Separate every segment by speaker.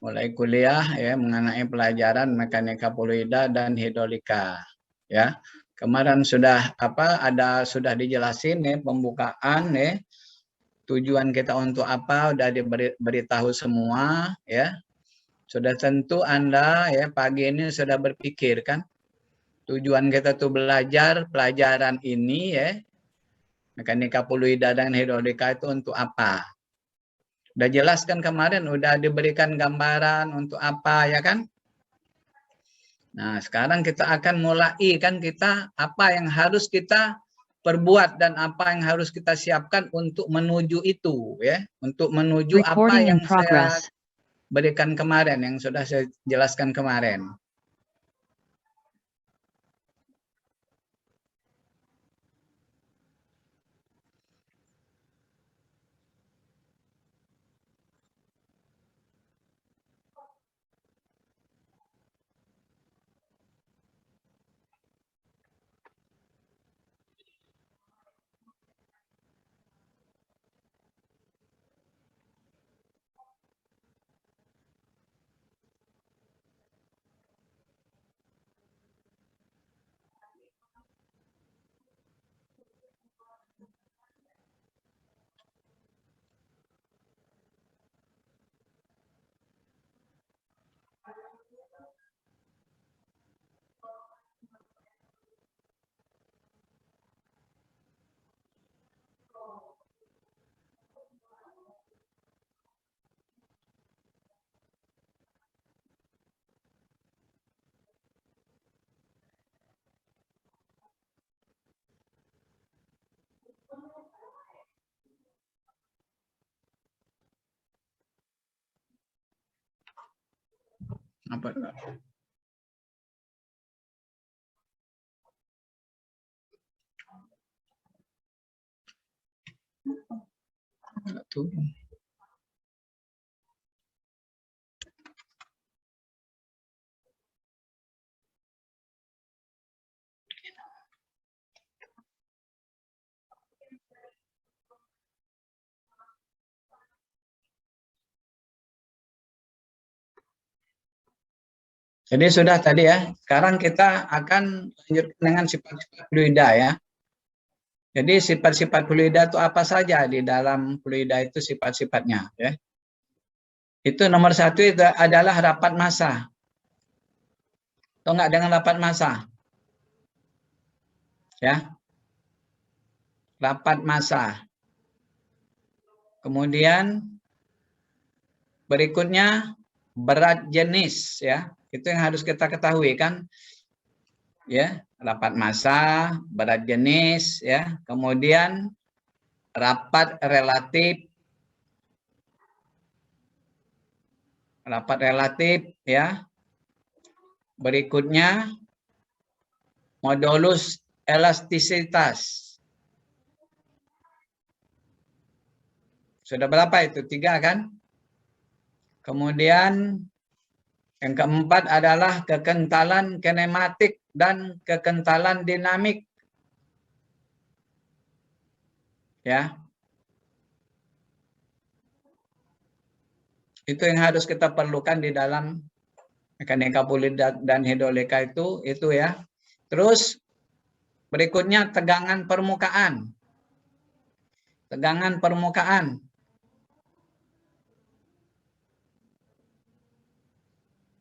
Speaker 1: mulai kuliah ya mengenai pelajaran mekanika fluida dan hidrolika ya. Kemarin sudah sudah dijelasin nih pembukaan nih. Tujuan kita untuk apa udah diberitahu semua ya. Sudah tentu Anda ya pagi ini sudah berpikir kan. Tujuan kita tuh belajar pelajaran ini ya. Mekanika fluida dan hidrolika itu untuk apa? Udah jelaskan kemarin, udah diberikan gambaran untuk apa ya kan? Nah, sekarang kita akan mulai kan kita apa yang harus kita perbuat dan apa yang harus kita siapkan untuk menuju itu ya, untuk menuju apa yang saya berikan kemarin, yang sudah saya jelaskan kemarin. Apa? Tuh. Jadi sudah tadi ya. Sekarang kita akan lanjutkan dengan sifat-sifat fluida ya. Jadi sifat-sifat fluida itu apa saja di dalam fluida itu sifat-sifatnya ya. Itu nomor satu itu adalah rapat massa. Atau enggak dengan rapat massa? Ya. Rapat massa. Kemudian berikutnya berat jenis ya. Itu yang harus kita ketahui kan. Ya, rapat massa, berat jenis ya. Kemudian rapat relatif. Rapat relatif ya. Berikutnya modulus elastisitas. Sudah berapa itu? 3 kan? Kemudian yang keempat adalah kekentalan kinematik dan kekentalan dinamik. Ya. Itu yang harus kita perlukan di dalam mekanika fluida dan hidrolika itu ya. Terus berikutnya tegangan permukaan. Tegangan permukaan.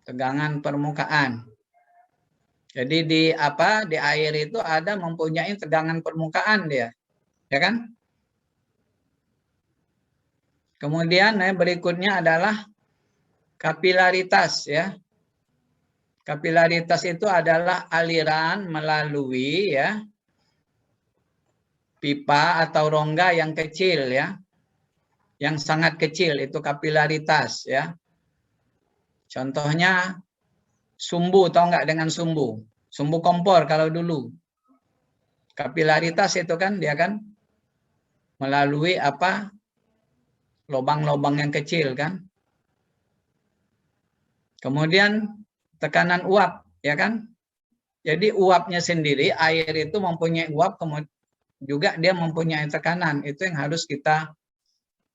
Speaker 1: Tegangan permukaan. Jadi di air itu ada mempunyai tegangan permukaan dia. Ya kan? Kemudian berikutnya adalah kapilaritas ya. Kapilaritas itu adalah aliran melalui ya pipa atau rongga yang kecil ya. Yang sangat kecil itu kapilaritas ya. Contohnya sumbu, tahu nggak dengan sumbu? Sumbu kompor kalau dulu. Kapilaritas itu kan dia kan melalui lubang-lubang yang kecil kan. Kemudian tekanan uap ya kan. Jadi uapnya sendiri, air itu mempunyai uap, kemudian juga dia mempunyai tekanan. Itu yang harus kita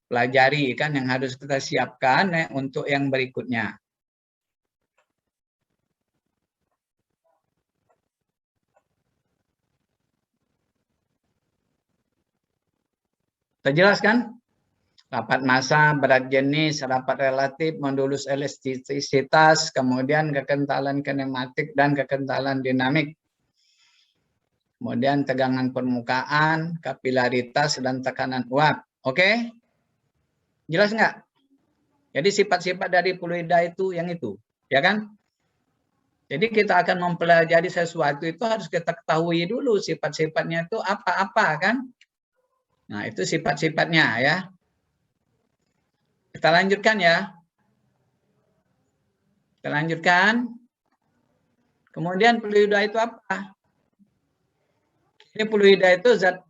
Speaker 1: pelajari kan, yang harus kita siapkan untuk yang berikutnya. Terjelas kan? Rapat massa, berat jenis, rapat relatif, modulus elastisitas, kemudian kekentalan kinematik dan kekentalan dinamik. Kemudian tegangan permukaan, kapilaritas, dan tekanan uap. Oke? Jelas nggak? Jadi sifat-sifat dari fluida itu yang itu. Ya kan? Jadi kita akan mempelajari sesuatu itu harus kita ketahui dulu sifat-sifatnya itu apa-apa kan? Nah, itu sifat-sifatnya ya. Kita lanjutkan ya. Kita lanjutkan. Kemudian fluida itu apa? Ini fluida itu zat,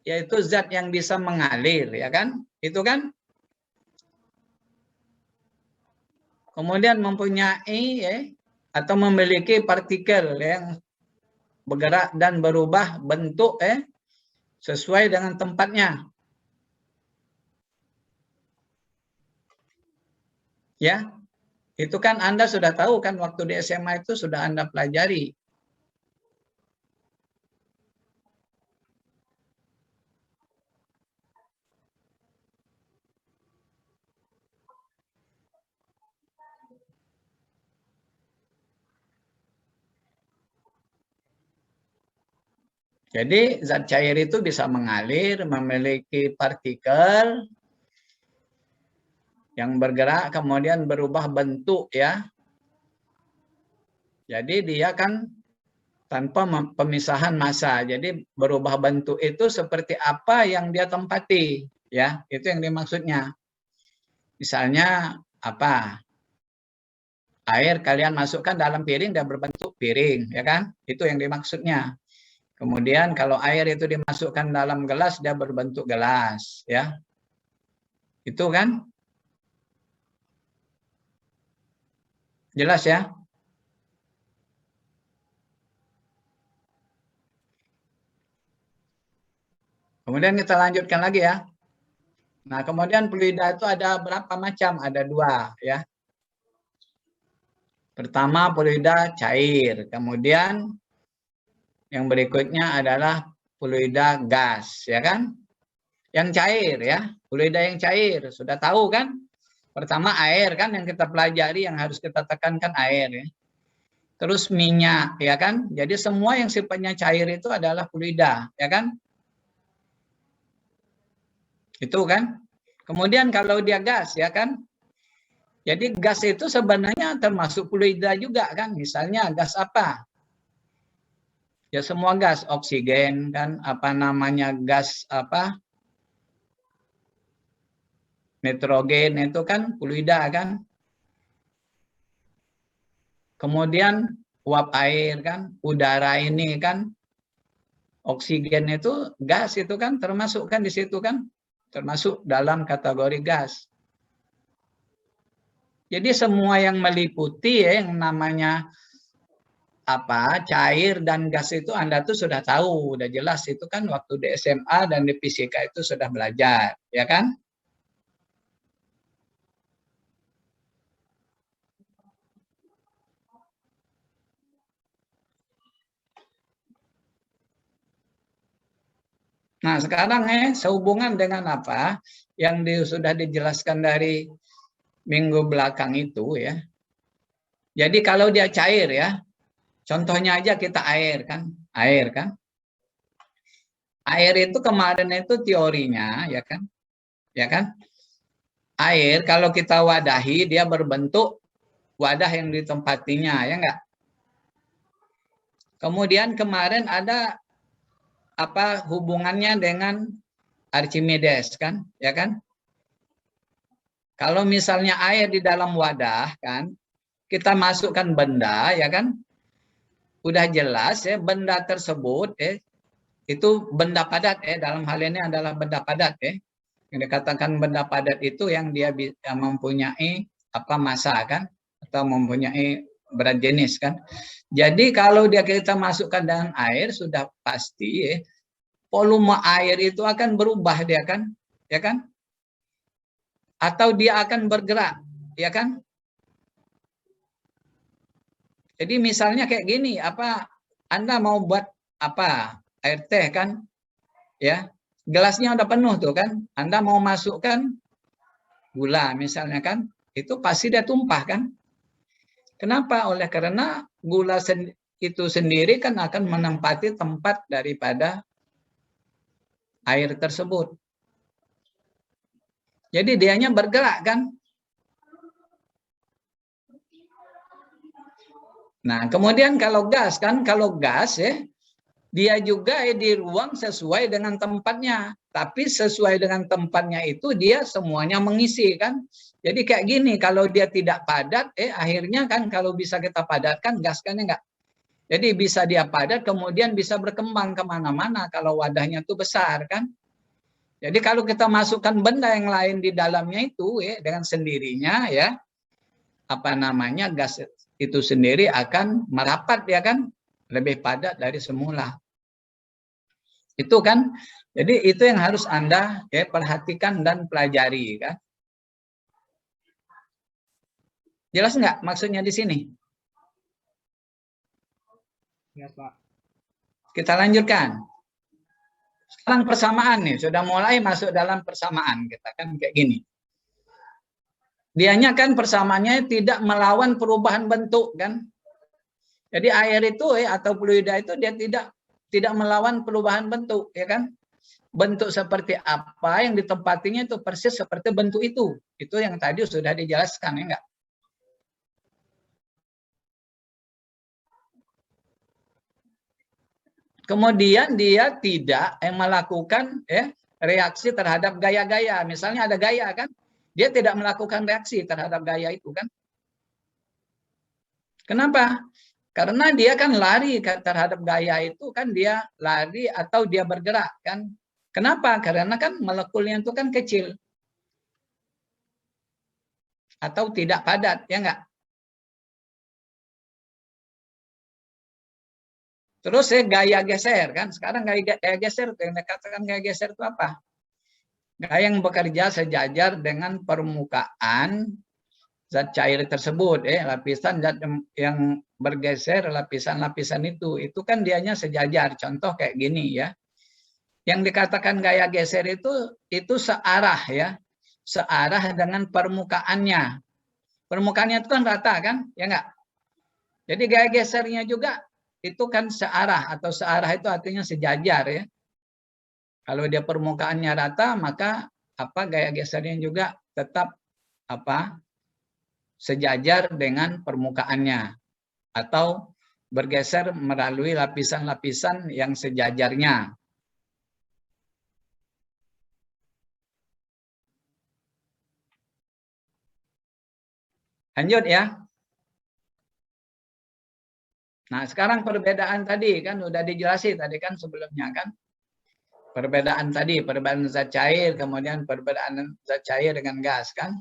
Speaker 1: yaitu zat yang bisa mengalir, ya kan? Itu kan? Kemudian mempunyai atau memiliki partikel yang bergerak dan berubah bentuk sesuai dengan tempatnya. Ya, itu kan Anda sudah tahu kan waktu di SMA itu sudah Anda pelajari. Jadi zat cair itu bisa mengalir, memiliki partikel yang bergerak kemudian berubah bentuk ya. Jadi dia kan tanpa pemisahan massa. Jadi berubah bentuk itu seperti apa yang dia tempati ya. Itu yang dimaksudnya. Misalnya apa? Air kalian masukkan dalam piring dan berbentuk piring, ya kan? Itu yang dimaksudnya. Kemudian kalau air itu dimasukkan dalam gelas dia berbentuk gelas, ya. Itu kan? Jelas ya? Kemudian kita lanjutkan lagi ya. Nah, kemudian fluida itu ada berapa macam? Ada dua, ya. Pertama fluida cair, kemudian yang berikutnya adalah fluida gas, ya kan? Yang cair ya, fluida yang cair, sudah tahu kan? Pertama air kan yang kita pelajari, yang harus kita tekankan air ya. Terus minyak ya kan? Jadi semua yang sifatnya cair itu adalah fluida, ya kan? Itu kan? Kemudian kalau dia gas ya kan? Jadi gas itu sebenarnya termasuk fluida juga kan? Misalnya gas apa? Ya semua gas, oksigen kan, apa namanya gas apa? Nitrogen itu kan fluida kan? Kemudian uap air kan, udara ini kan, oksigen itu gas itu kan termasuk kan di situ kan? Termasuk dalam kategori gas. Jadi semua yang meliputi ya yang namanya apa cair dan gas itu Anda tuh sudah tahu, udah jelas itu kan waktu di SMA dan di fisika itu sudah belajar, ya kan? Nah, sekarang sehubungan dengan apa yang sudah dijelaskan dari minggu belakang itu ya. Jadi kalau dia cair ya, contohnya aja kita air kan, air kan. Air itu kemarin itu teorinya ya kan, ya kan. Air kalau kita wadahi dia berbentuk wadah yang ditempatinya ya enggak. Kemudian kemarin ada apa hubungannya dengan Archimedes kan, ya kan? Kalau misalnya air di dalam wadah kan, kita masukkan benda ya kan, udah jelas ya benda tersebut itu benda padat dalam hal ini adalah benda padat yang dikatakan benda padat itu yang dia mempunyai apa massa kan atau mempunyai berat jenis kan. Jadi kalau dia kita masukkan dengan air sudah pasti volume air itu akan berubah dia kan, ya kan? atau dia akan bergerak, ya kan? Jadi misalnya kayak gini, Anda mau buat air teh kan, ya, gelasnya udah penuh tuh kan, Anda mau masukkan gula misalnya kan, itu pasti dia tumpah kan? Kenapa? Oleh karena gula itu sendiri kan akan menempati tempat daripada air tersebut. Jadi dianya bergerak kan? Nah, kemudian kalau gas ya, dia juga di ruang sesuai dengan tempatnya. Tapi sesuai dengan tempatnya itu dia semuanya mengisi kan. Jadi kayak gini, kalau dia tidak padat, akhirnya kan kalau bisa kita padatkan gas kan enggak. Jadi bisa dia padat, kemudian bisa berkembang kemana-mana kalau wadahnya itu besar kan. Jadi kalau kita masukkan benda yang lain di dalamnya itu dengan sendirinya ya, gas itu sendiri akan merapat ya kan, lebih padat dari semula. Itu kan, jadi itu yang harus Anda perhatikan dan pelajari kan. Jelas nggak maksudnya di sini?
Speaker 2: Ya, Pak.
Speaker 1: Kita lanjutkan. Sekarang persamaan nih, sudah mulai masuk dalam persamaan kita kan kayak gini. Dianya kan persamaannya tidak melawan perubahan bentuk kan. Jadi air itu atau fluida itu dia tidak melawan perubahan bentuk ya kan. Bentuk seperti apa yang ditempatinya itu persis seperti bentuk itu. Itu yang tadi sudah dijelaskan ya enggak? Kemudian dia tidak melakukan reaksi terhadap gaya-gaya. Misalnya ada gaya kan, dia tidak melakukan reaksi terhadap gaya itu kan. Kenapa? Karena dia kan lari terhadap gaya itu kan, dia lari atau dia bergerak kan. Kenapa? Karena kan molekulnya itu kan kecil atau tidak padat, ya enggak? Terus gaya geser kan. Sekarang gaya geser itu yang dikatakan gaya geser itu apa? Gaya yang bekerja sejajar dengan permukaan zat cair tersebut, lapisan zat yang bergeser, lapisan-lapisan itu kan dianya sejajar. Contoh kayak gini ya. Yang dikatakan gaya geser itu searah ya, searah dengan permukaannya. Permukaannya itu kan rata kan, ya enggak? Jadi gaya gesernya juga itu kan searah, atau searah itu artinya sejajar ya. Kalau dia permukaannya rata, maka gaya gesernya juga tetap sejajar dengan permukaannya atau bergeser melalui lapisan-lapisan yang sejajarnya. Lanjut ya. Nah, sekarang perbedaan tadi kan udah dijelasin tadi kan sebelumnya kan. Perbedaan tadi, perbedaan zat cair, kemudian perbedaan zat cair dengan gas kan.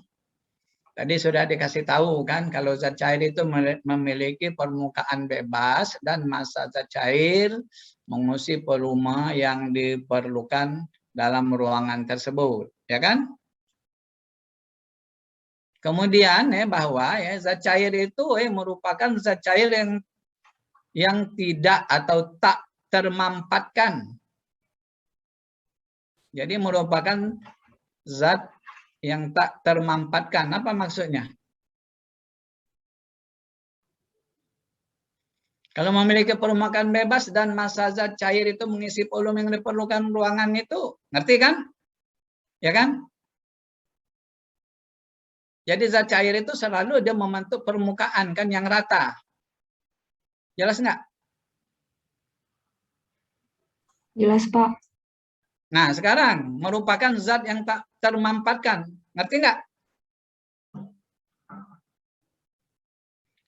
Speaker 1: Tadi sudah dikasih tahu kan, kalau zat cair itu memiliki permukaan bebas dan massa zat cair mengisi volume yang diperlukan dalam ruangan tersebut, ya kan? Kemudian bahwa zat cair itu merupakan zat cair yang tidak atau tak termampatkan. Jadi merupakan zat yang tak termampatkan. Apa maksudnya? Kalau memiliki permukaan bebas dan massa zat cair itu mengisi volume yang diperlukan ruangan itu, ngerti kan? Ya kan? Jadi zat cair itu selalu dia membentuk permukaan kan yang rata. Jelas nggak?
Speaker 3: Jelas, Pak.
Speaker 1: Nah, sekarang merupakan zat yang tak termampatkan. Ngerti nggak?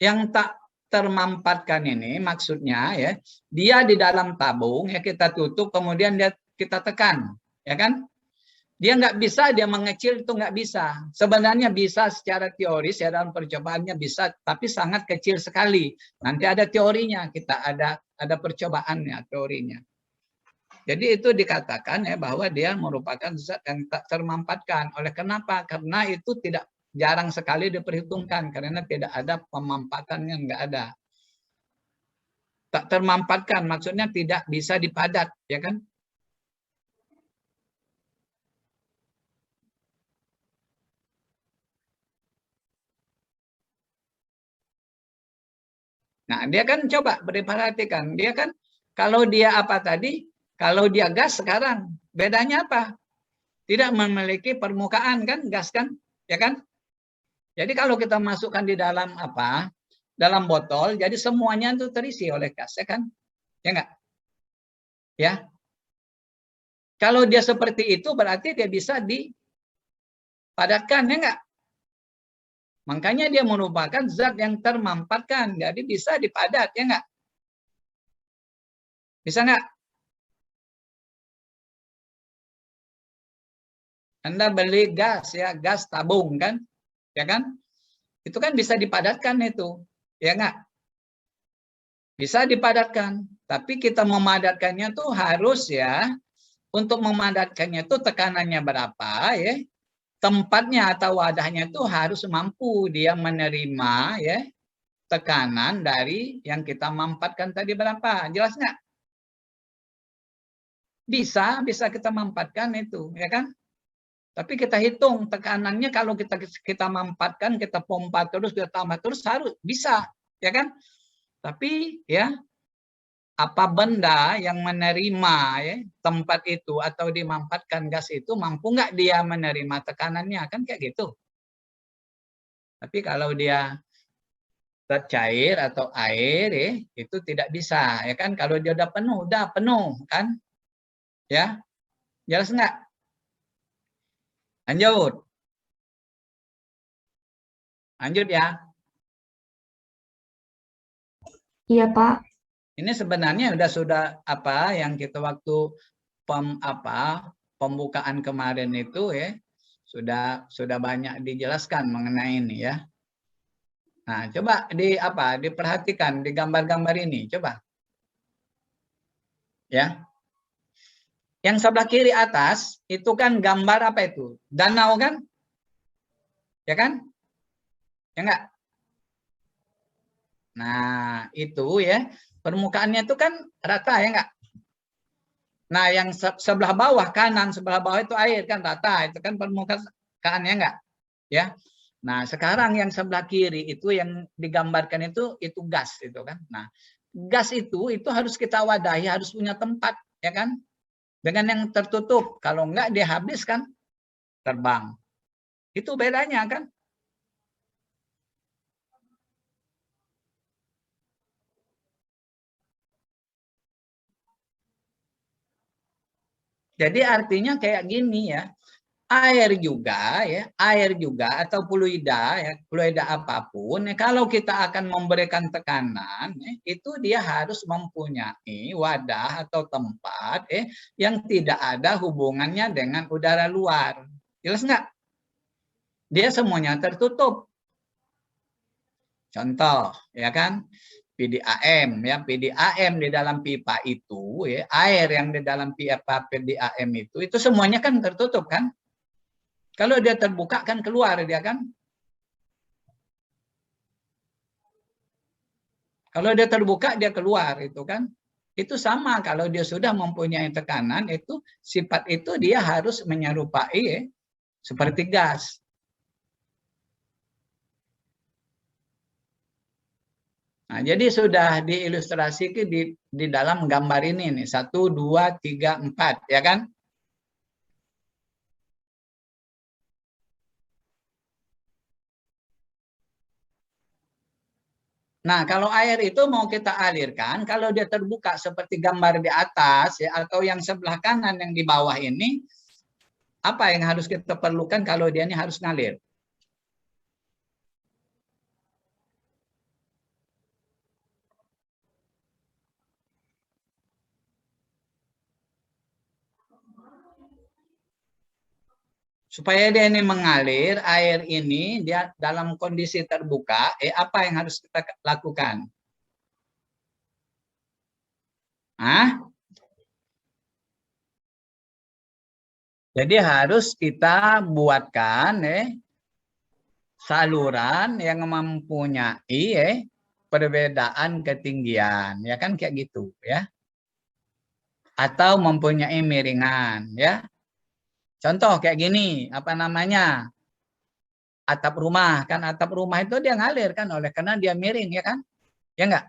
Speaker 1: Yang tak termampatkan ini maksudnya ya, dia di dalam tabung ya kita tutup, kemudian kita tekan, ya kan? Dia nggak bisa, dia mengecil itu nggak bisa. Sebenarnya bisa secara teoris ya, dalam percobaannya bisa, tapi sangat kecil sekali. Nanti ada teorinya, kita ada percobaannya, teorinya. Jadi itu dikatakan ya bahwa dia merupakan zat yang tak termampatkan. Oleh kenapa? Karena itu tidak jarang sekali diperhitungkan karena tidak ada pemampatannya, nggak ada. Tak termampatkan maksudnya tidak bisa dipadat, ya kan? Nah, dia kan coba diperhatikan, dia kan kalau dia apa tadi? Kalau dia gas sekarang, bedanya apa? Tidak memiliki permukaan kan, gas kan? Ya kan? Jadi kalau kita masukkan di dalam apa? Dalam botol, jadi semuanya itu terisi oleh gas, ya kan? Ya enggak? Ya. Kalau dia seperti itu berarti dia bisa dipadatkan, ya enggak? Makanya dia merupakan zat yang termampatkan, jadi bisa dipadat, ya enggak? Bisa enggak? Anda beli gas ya, gas tabung kan? Ya kan? Itu kan bisa dipadatkan itu. Ya enggak? Bisa dipadatkan. Tapi kita memadatkannya tuh harus ya, untuk memadatkannya tuh tekanannya berapa ya? Tempatnya atau wadahnya tuh harus mampu dia menerima ya tekanan dari yang kita mampatkan tadi berapa. Jelas nggak? Bisa kita mampatkan itu, ya kan? Tapi kita hitung tekanannya kalau kita mampatkan, kita pompa terus, kita tambah terus harus bisa, ya kan? Tapi ya apa benda yang menerima ya tempat itu atau dimampatkan gas itu mampu nggak dia menerima tekanannya kan kayak gitu. Tapi kalau dia cair atau air ya itu tidak bisa ya kan kalau dia udah penuh kan ya jelas nggak? Lanjut. Lanjut ya.
Speaker 3: Iya, Pak.
Speaker 1: Ini sebenarnya sudah apa yang kita waktu pembukaan kemarin itu ya sudah banyak dijelaskan mengenai ini ya. Nah, coba diperhatikan di gambar-gambar ini, coba. Ya. Yang sebelah kiri atas itu kan gambar apa itu? Danau kan? Ya kan? Ya enggak? Nah, itu ya. Permukaannya itu kan rata ya enggak? Nah, yang sebelah bawah kanan, sebelah bawah itu air kan rata, itu kan permukaannya enggak? Ya. Nah, sekarang yang sebelah kiri itu yang digambarkan itu gas itu kan. Nah, gas itu harus kita wadahi, harus punya tempat, ya kan? Dengan yang tertutup. Kalau enggak dia habis kan terbang. Itu bedanya kan? Jadi artinya kayak gini ya. Air juga atau fluida ya, fluida apapun ya, kalau kita akan memberikan tekanan itu dia harus mempunyai wadah atau tempat yang tidak ada hubungannya dengan udara luar. Jelas nggak? Dia semuanya tertutup. Contoh, ya kan? PDAM ya, PDAM di dalam pipa itu ya, air yang di dalam pipa PDAM itu semuanya kan tertutup kan? Kalau dia terbuka kan keluar dia kan? Kalau dia terbuka dia keluar itu kan? Itu sama kalau dia sudah mempunyai tekanan itu sifat itu dia harus menyerupai seperti gas. Nah, jadi sudah diilustrasikan di dalam gambar ini nih 1, 2, 3, 4 ya kan? Nah, kalau air itu mau kita alirkan, kalau dia terbuka seperti gambar di atas ya atau yang sebelah kanan yang di bawah ini, apa yang harus kita perlukan kalau dia ini harus ngalir? Supaya dia ini mengalir, air ini dia dalam kondisi terbuka, apa yang harus kita lakukan? Hah? Jadi harus kita buatkan saluran yang mempunyai perbedaan ketinggian, ya kan kayak gitu ya. Atau mempunyai miringan ya. Contoh kayak gini, apa namanya? Atap rumah, kan atap rumah itu dia ngalir kan oleh karena dia miring ya kan? Ya enggak?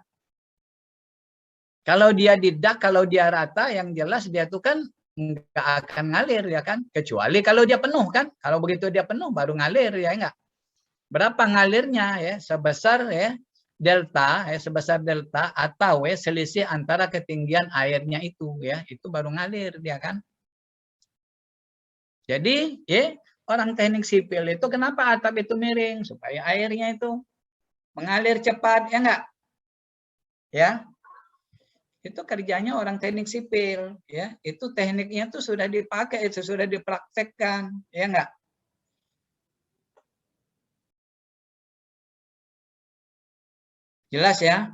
Speaker 1: Kalau dia didak, kalau dia rata, yang jelas dia tuh kan nggak akan ngalir ya kan? Kecuali kalau dia penuh kan? Kalau begitu dia penuh baru ngalir ya enggak? Berapa ngalirnya ya? Sebesar ya delta sebesar delta atau selisih antara ketinggian airnya itu ya, itu baru ngalir dia kan. Jadi orang teknik sipil itu kenapa atap itu miring? Supaya airnya itu mengalir cepat, ya enggak? Ya, itu kerjanya orang teknik sipil, ya. Itu tekniknya itu sudah dipakai, itu sudah dipraktekkan, ya enggak? Jelas ya?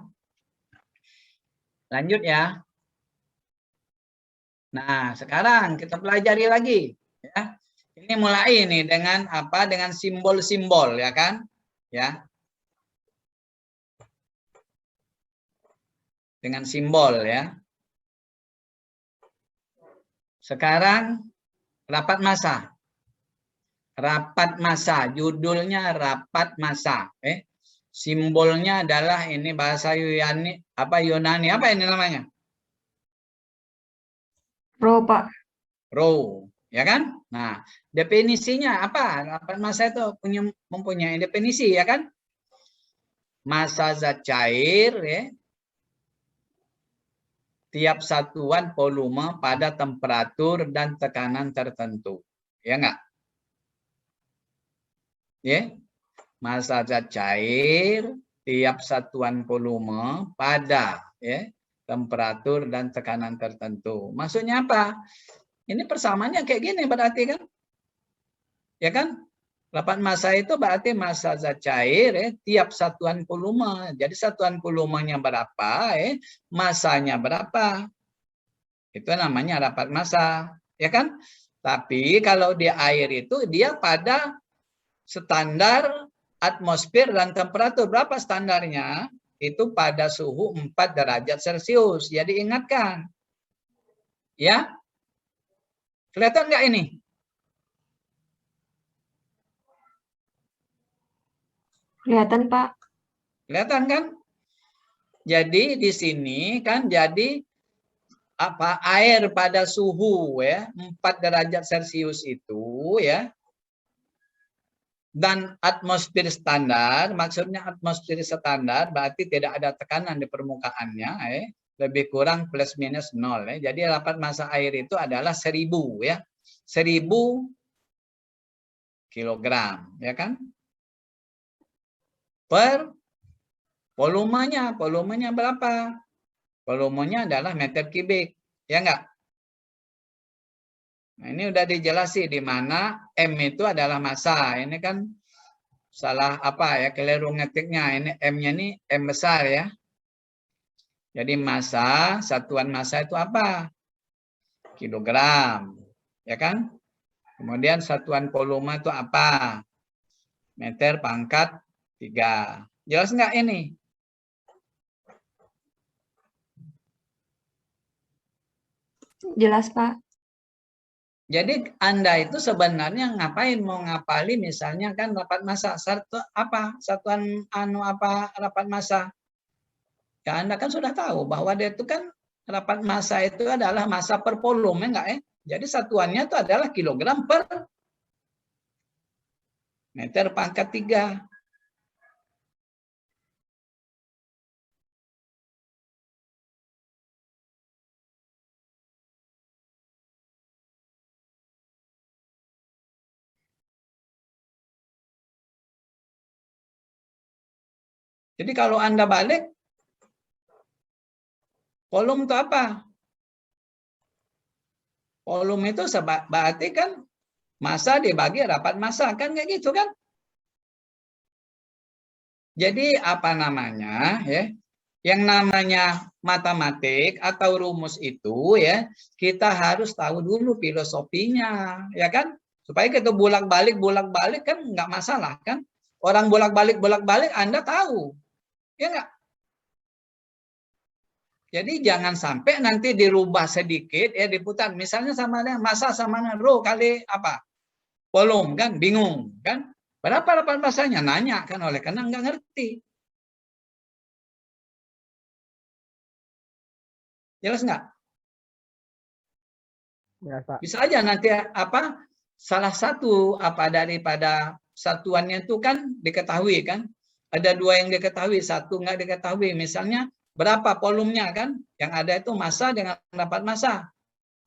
Speaker 1: Lanjut ya. Nah, sekarang kita pelajari lagi, ya. Ini mulai nih dengan apa? Dengan simbol-simbol, ya kan? Ya. Dengan simbol ya. Sekarang rapat massa. Rapat massa, judulnya rapat massa. Simbolnya adalah ini bahasa Yunani, apa ini namanya?
Speaker 3: Rho, Pak.
Speaker 1: Rho, ya kan? Nah, definisinya apa? Rapat massa itu mempunyai definisi, ya kan? Massa zat cair, ya. Tiap satuan volume pada temperatur dan tekanan tertentu. Ya enggak? Ya. Massa zat cair tiap satuan volume pada temperatur dan tekanan tertentu. Maksudnya apa? Ini persamaannya kayak gini berarti kan? Ya kan? Rapat massa itu berarti massa zat cair tiap satuan volume. Jadi satuan volumenya berapa, massanya berapa. Itu namanya rapat massa, ya kan? Tapi kalau di air itu dia pada standar atmosfer dan temperatur. Berapa standarnya? Itu pada suhu 4 derajat Celcius. Jadi ingatkan. Ya. Kelihatan nggak ini?
Speaker 3: Kelihatan, Pak.
Speaker 1: Kelihatan kan? Jadi di sini kan jadi apa air pada suhu 4 derajat Celcius itu ya. Dan atmosfer standar, maksudnya atmosfer standar berarti tidak ada tekanan di permukaannya, lebih kurang plus minus 0. Jadi rapat massa air itu adalah 1000 ya, 1000 kilogram, ya kan? Per volumenya berapa? Volumenya adalah meter kubik, ya enggak? Nah, ini udah dijelasi di mana M itu adalah massa. Ini kan salah apa ya, keliru ngetiknya. Ini M-nya ini M besar ya. Jadi massa, satuan massa itu apa? Kilogram. Ya kan? Kemudian satuan volume itu apa? Meter pangkat 3. Jelas nggak ini?
Speaker 3: Jelas, Pak.
Speaker 1: Jadi Anda itu sebenarnya ngapain mau ngapali misalnya kan rapat massa apa? Satuan rapat massa? Ya Anda kan sudah tahu bahwa dia itu kan rapat massa itu adalah massa per volume enggak ya? Jadi satuannya itu adalah kilogram per meter pangkat 3. Jadi kalau Anda balik, volume itu apa? Volume itu berarti kan massa dibagi rapat massa, kan kayak gitu kan? Jadi apa namanya ya? Yang namanya matematik atau rumus itu ya, kita harus tahu dulu filosofinya, ya kan? Supaya kita bolak-balik kan nggak masalah kan? Orang bolak-balik Anda tahu, ya nggak? Jadi jangan sampai nanti dirubah sedikit ya diputar. Misalnya sama dengan massa sama dengan rho kali apa? Volume kan bingung kan? Berapa masanya? Nanya kan oleh karena nggak ngerti. Jelas nggak?
Speaker 2: Ya, Pak.
Speaker 1: Bisa aja nanti apa salah satu apa daripada satuannya itu kan diketahui kan? Ada dua yang diketahui, satu nggak diketahui. Misalnya berapa volumenya kan? Yang ada itu massa dengan dapat massa.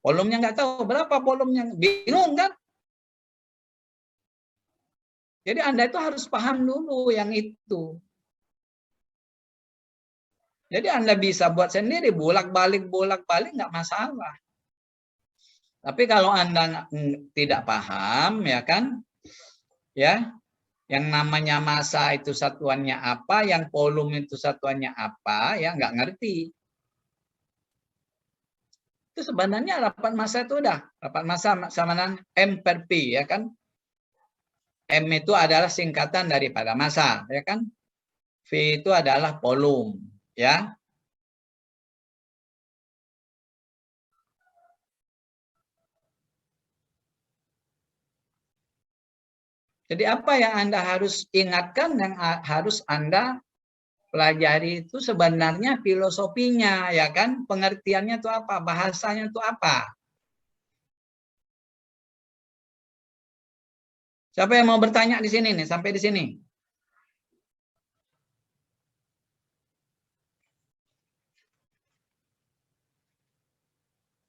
Speaker 1: Volumenya nggak tahu berapa volumenya, bingung kan? Jadi Anda itu harus paham dulu yang itu. Jadi Anda bisa buat sendiri bolak-balik nggak masalah. Tapi kalau Anda tidak paham ya kan, ya, yang namanya massa itu satuannya apa, yang volume itu satuannya apa, ya nggak ngerti. Itu sebenarnya rapat massa itu udah rapat massa sama dengan M per P ya kan. M itu adalah singkatan daripada massa ya kan. V itu adalah volume ya. Jadi apa yang Anda harus ingatkan, yang harus Anda pelajari itu sebenarnya filosofinya, ya kan? Pengertiannya itu apa? Bahasanya itu apa? Siapa yang mau bertanya di sini nih, sampai di sini?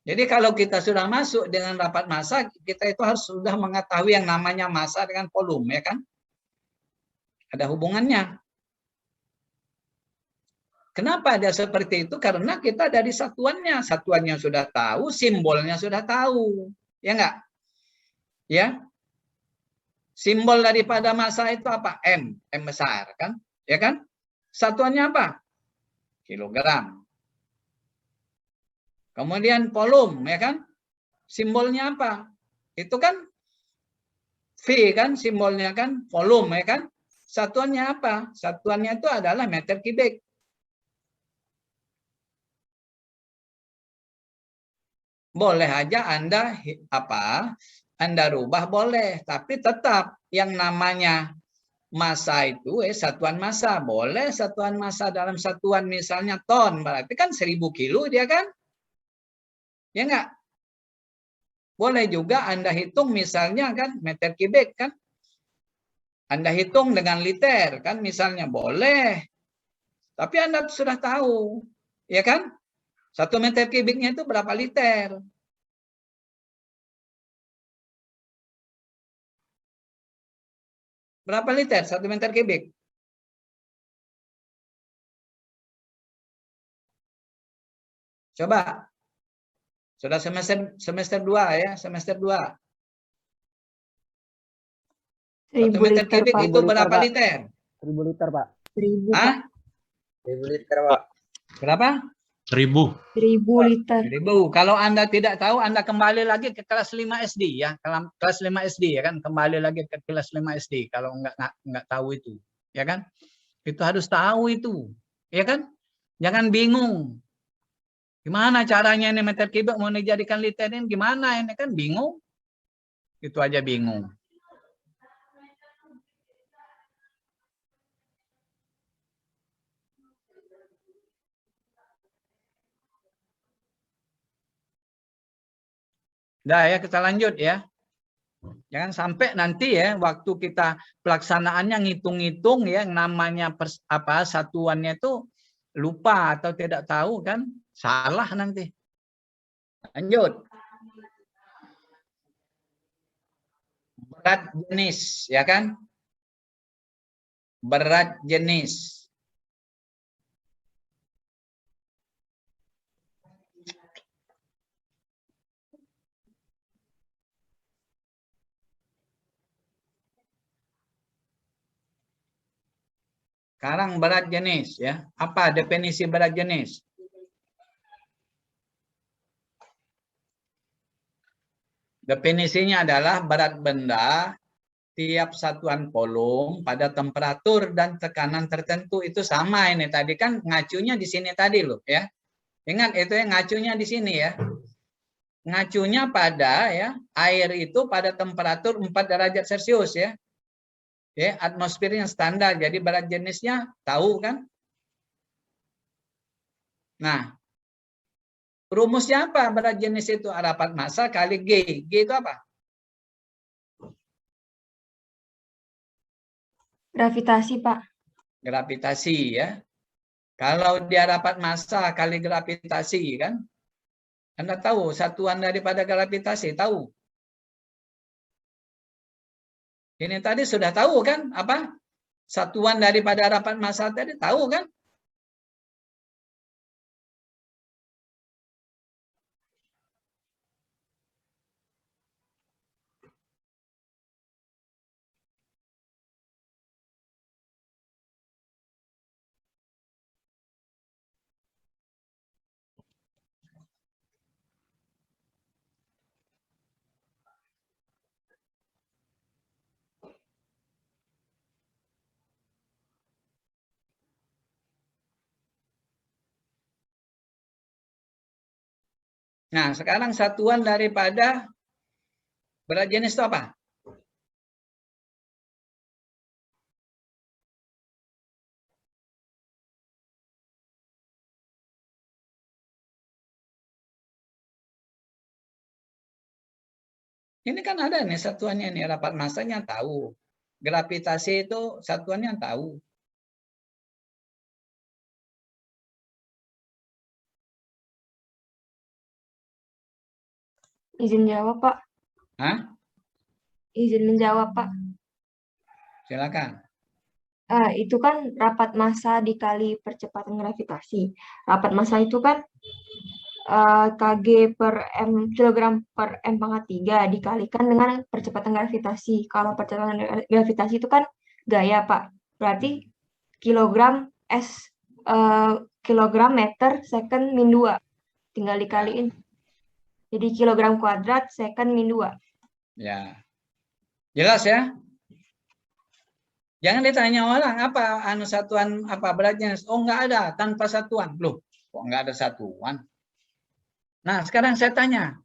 Speaker 1: Jadi kalau kita sudah masuk dengan rapat massa, kita itu harus sudah mengetahui yang namanya massa dengan volume, ya kan? Ada hubungannya. Kenapa ada seperti itu? Karena kita dari satuannya. Satuannya sudah tahu, simbolnya sudah tahu. Ya enggak? Ya. Simbol daripada massa itu apa? M. M besar, kan? Ya kan? Satuannya apa? Kilogram. Kemudian volume, ya kan? Simbolnya apa? Itu kan V kan simbolnya kan, volume ya kan? Satuannya apa? Satuannya itu adalah meter kubik. Boleh aja Anda apa? Anda rubah boleh, tapi tetap yang namanya massa itu satuan massa. Boleh satuan massa dalam satuan misalnya ton, berarti kan 1000 kilo dia kan? Ya enggak? Boleh juga Anda hitung misalnya kan meter kubik kan? Anda hitung dengan liter kan misalnya boleh. Tapi Anda sudah tahu, ya kan? 1 meter kubiknya itu berapa liter? Berapa liter 1 meter kubik? Coba. Sudah semester 2 ya, semester 2. 1
Speaker 3: 1000
Speaker 1: meter
Speaker 3: liter,
Speaker 1: kubik
Speaker 3: Pak.
Speaker 1: itu berapa
Speaker 2: Pak.
Speaker 1: liter?
Speaker 2: 1000 liter, Pak.
Speaker 3: 1000,
Speaker 1: Hah?
Speaker 3: Pak.
Speaker 2: 1000 liter, Pak.
Speaker 1: Berapa?
Speaker 4: 1000.
Speaker 3: 1000 liter.
Speaker 1: 1000. Kalau Anda tidak tahu, Anda kembali lagi ke kelas 5 SD ya. Kelas 5 SD ya kan, kembali lagi ke kelas 5 SD kalau enggak tahu itu, ya kan? Itu harus tahu itu, ya kan? Jangan bingung. Gimana caranya ini meter kubik mau dijadikan liter ini gimana ini kan bingung. Itu aja bingung. Dah ya kita lanjut ya. Jangan sampai nanti ya waktu kita pelaksanaannya ngitung-ngitung ya yang namanya satuannya itu lupa atau tidak tahu kan salah nanti. Lanjut. Berat jenis ya kan? Berat jenis. Sekarang berat jenis ya. Apa definisi berat jenis? Definisinya adalah berat benda tiap satuan volume pada temperatur dan tekanan tertentu. Itu sama ini tadi kan ngacunya di sini tadi loh ya. Ingat itu yang ngacunya di sini ya. Ngacunya pada ya air itu pada temperatur 4 derajat Celcius ya. Ya, atmosfer yang standar. Jadi berat jenisnya tahu kan? Nah, rumusnya apa berat jenis itu? Rapat massa kali G. G itu apa?
Speaker 3: Gravitasi, Pak.
Speaker 1: Gravitasi ya. Kalau dia rapat massa kali gravitasi kan? Anda tahu satuan daripada gravitasi, tahu? Ini tadi sudah tahu kan? Apa? Satuan daripada rapat massa tadi tahu kan? Nah, sekarang satuan daripada berat jenis itu apa? Ini kan ada nih satuannya nih, rapat massanya tahu. Gravitasi itu satuannya tahu.
Speaker 3: Izin jawab, Pak.
Speaker 1: Hah?
Speaker 3: Izin menjawab, Pak.
Speaker 1: Silakan.
Speaker 3: Itu kan rapat massa dikali percepatan gravitasi. Rapat massa itu kan kg per m kilogram per m pangkat 3 dikalikan dengan percepatan gravitasi. Kalau percepatan gravitasi itu kan gaya, Pak. Berarti kilogram kilogram meter second min 2. Tinggal dikaliin. Jadi kilogram kuadrat second min 2.
Speaker 1: Ya. Jelas ya? Jangan ditanya orang apa satuan apa beratnya. Oh, enggak ada tanpa satuan. Loh, kok enggak ada satuan? Nah, sekarang saya tanya.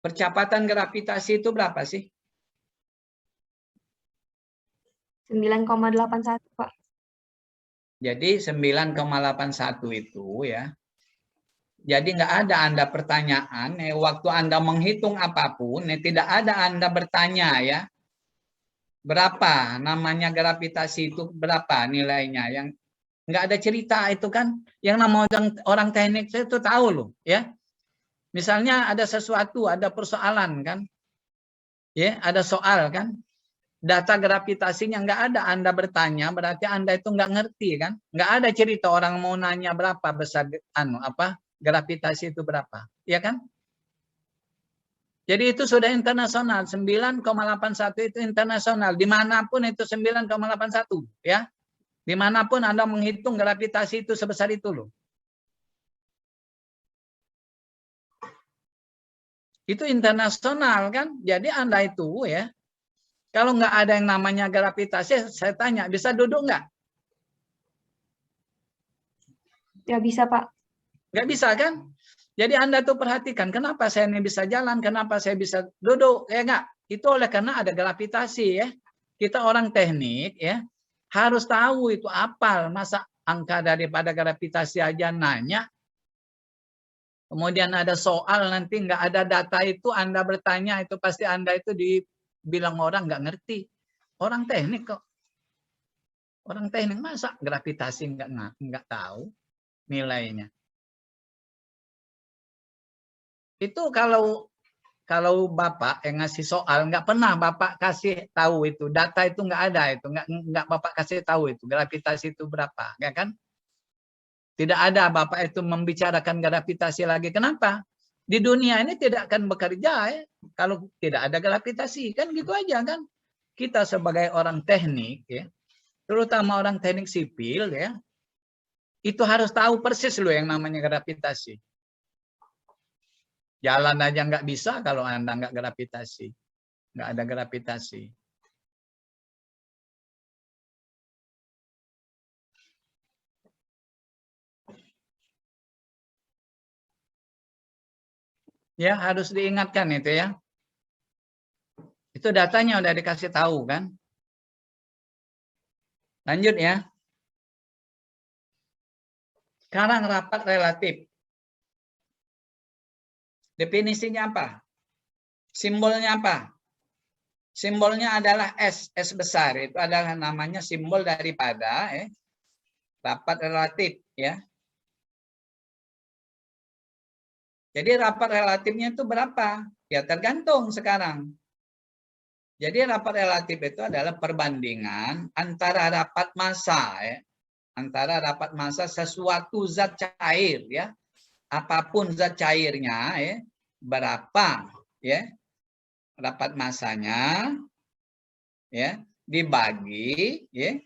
Speaker 1: Percepatan gravitasi itu berapa sih?
Speaker 3: 9,81, Pak.
Speaker 1: Jadi 9,81 itu ya. Jadi nggak ada Anda pertanyaan, waktu Anda menghitung apapun, tidak ada Anda bertanya ya. Berapa namanya gravitasi itu berapa nilainya? Yang nggak ada cerita itu kan. Yang namanya orang teknik itu tahu loh ya. Misalnya ada sesuatu, ada persoalan kan. Ya, ada soal kan. Data gravitasinya nggak ada, Anda bertanya berarti Anda itu nggak ngerti kan. Nggak ada cerita orang mau nanya berapa besar gravitasi itu berapa, ya kan? Jadi itu sudah internasional, 9,81 itu internasional, dimanapun itu 9,81 ya. Dimanapun Anda menghitung gravitasi itu sebesar itu loh. Itu internasional kan, jadi Anda itu ya, kalau nggak ada yang namanya gravitasi, saya tanya, bisa duduk nggak?
Speaker 3: Ya bisa, Pak.
Speaker 1: Nggak bisa kan? Jadi Anda tuh perhatikan, kenapa saya ini bisa jalan, kenapa saya bisa duduk, ya enggak? Itu oleh karena ada gravitasi ya. Kita orang teknik ya, harus tahu itu apal. Masa angka daripada gravitasi aja nanya. Kemudian ada soal nanti nggak ada data itu Anda bertanya, itu pasti Anda itu dibilang orang nggak ngerti. Orang teknik kok. Orang teknik masa gravitasi nggak tahu nilainya. Itu kalau Bapak yang ngasih soal nggak pernah Bapak kasih tahu itu data itu nggak ada itu nggak Bapak kasih tahu itu gravitasi itu berapa ya kan? Tidak ada Bapak itu membicarakan gravitasi lagi. Kenapa? Di dunia ini tidak akan bekerja ya kalau tidak ada gravitasi kan gitu aja kan? Kita sebagai orang teknik ya terutama orang teknik sipil ya, itu harus tahu persis loh yang namanya gravitasi. Jalan aja nggak bisa kalau Anda nggak gravitasi. Nggak ada gravitasi. Ya, harus diingatkan itu ya. Itu datanya udah dikasih tahu kan. Lanjut ya. Sekarang rapat relatif. Definisinya apa? Simbolnya apa? Simbolnya adalah S, S besar. Itu adalah namanya simbol daripada rapat relatif ya. Jadi rapat relatifnya itu berapa? Ya tergantung sekarang. Jadi rapat relatif itu adalah perbandingan antara rapat massa ya. Antara rapat massa sesuatu zat cair ya. Apapun zat cairnya ya, berapa ya rapat massanya ya dibagi ya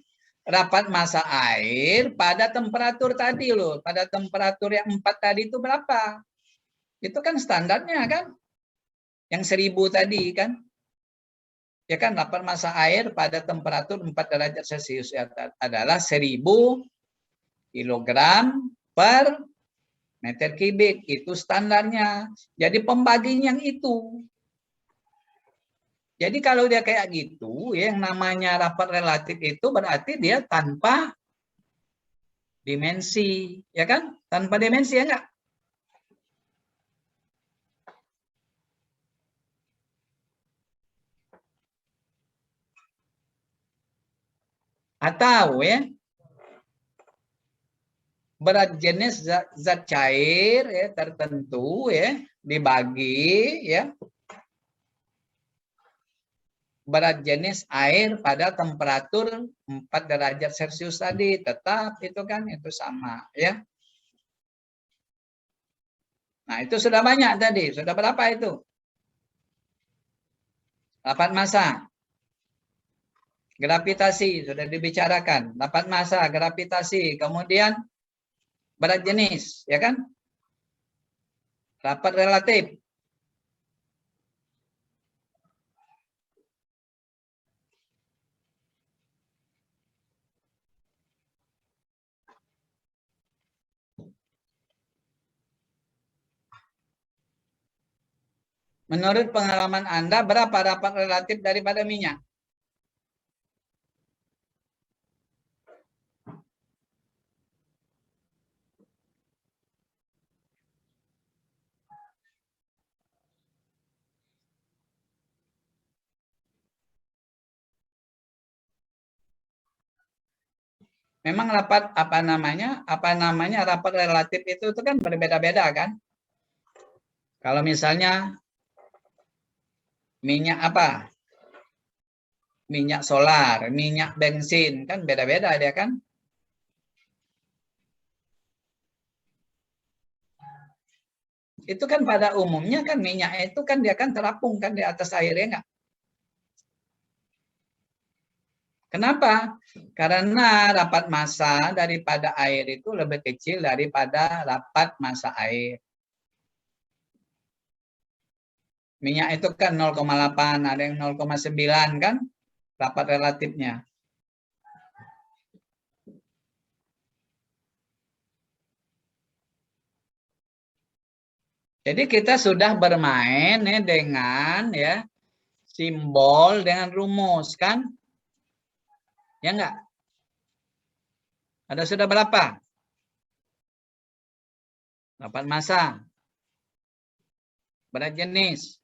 Speaker 1: rapat massa air pada temperatur tadi loh. Pada temperatur yang 4 tadi itu berapa? Itu kan standarnya kan. Yang 1000 tadi kan. Ya kan, rapat massa air pada temperatur 4 derajat Celcius adalah 1000 kilogram per meter kubik. Itu standarnya. Jadi pembagian yang itu. Jadi kalau dia kayak gitu, yang namanya rapat relatif itu berarti dia tanpa dimensi. Ya kan? Tanpa dimensi ya enggak? Atau ya, berat jenis zat cair ya tertentu ya dibagi ya berat jenis air pada temperatur 4 derajat Celcius tadi tetap itu kan itu sama ya. Nah, itu sudah banyak tadi. Sudah berapa itu? Rapat massa. Gravitasi sudah dibicarakan. Rapat massa, gravitasi, kemudian berat jenis, ya kan? Rapat relatif. Menurut pengalaman Anda, berapa rapat relatif daripada minyak? Memang rapat apa namanya rapat relatif itu kan berbeda-beda kan? Kalau misalnya minyak apa? Minyak solar, minyak bensin kan beda-beda dia kan? Itu kan pada umumnya kan minyak itu kan dia kan terapung kan di atas air ya enggak? Kenapa? Karena rapat massa daripada air itu lebih kecil daripada rapat massa air. Minyak itu kan 0,8, ada yang 0,9 kan rapat relatifnya. Jadi kita sudah bermain ya dengan ya simbol dengan rumus kan? Ya enggak? Ada sudah berapa? Rapat massa. Berat jenis.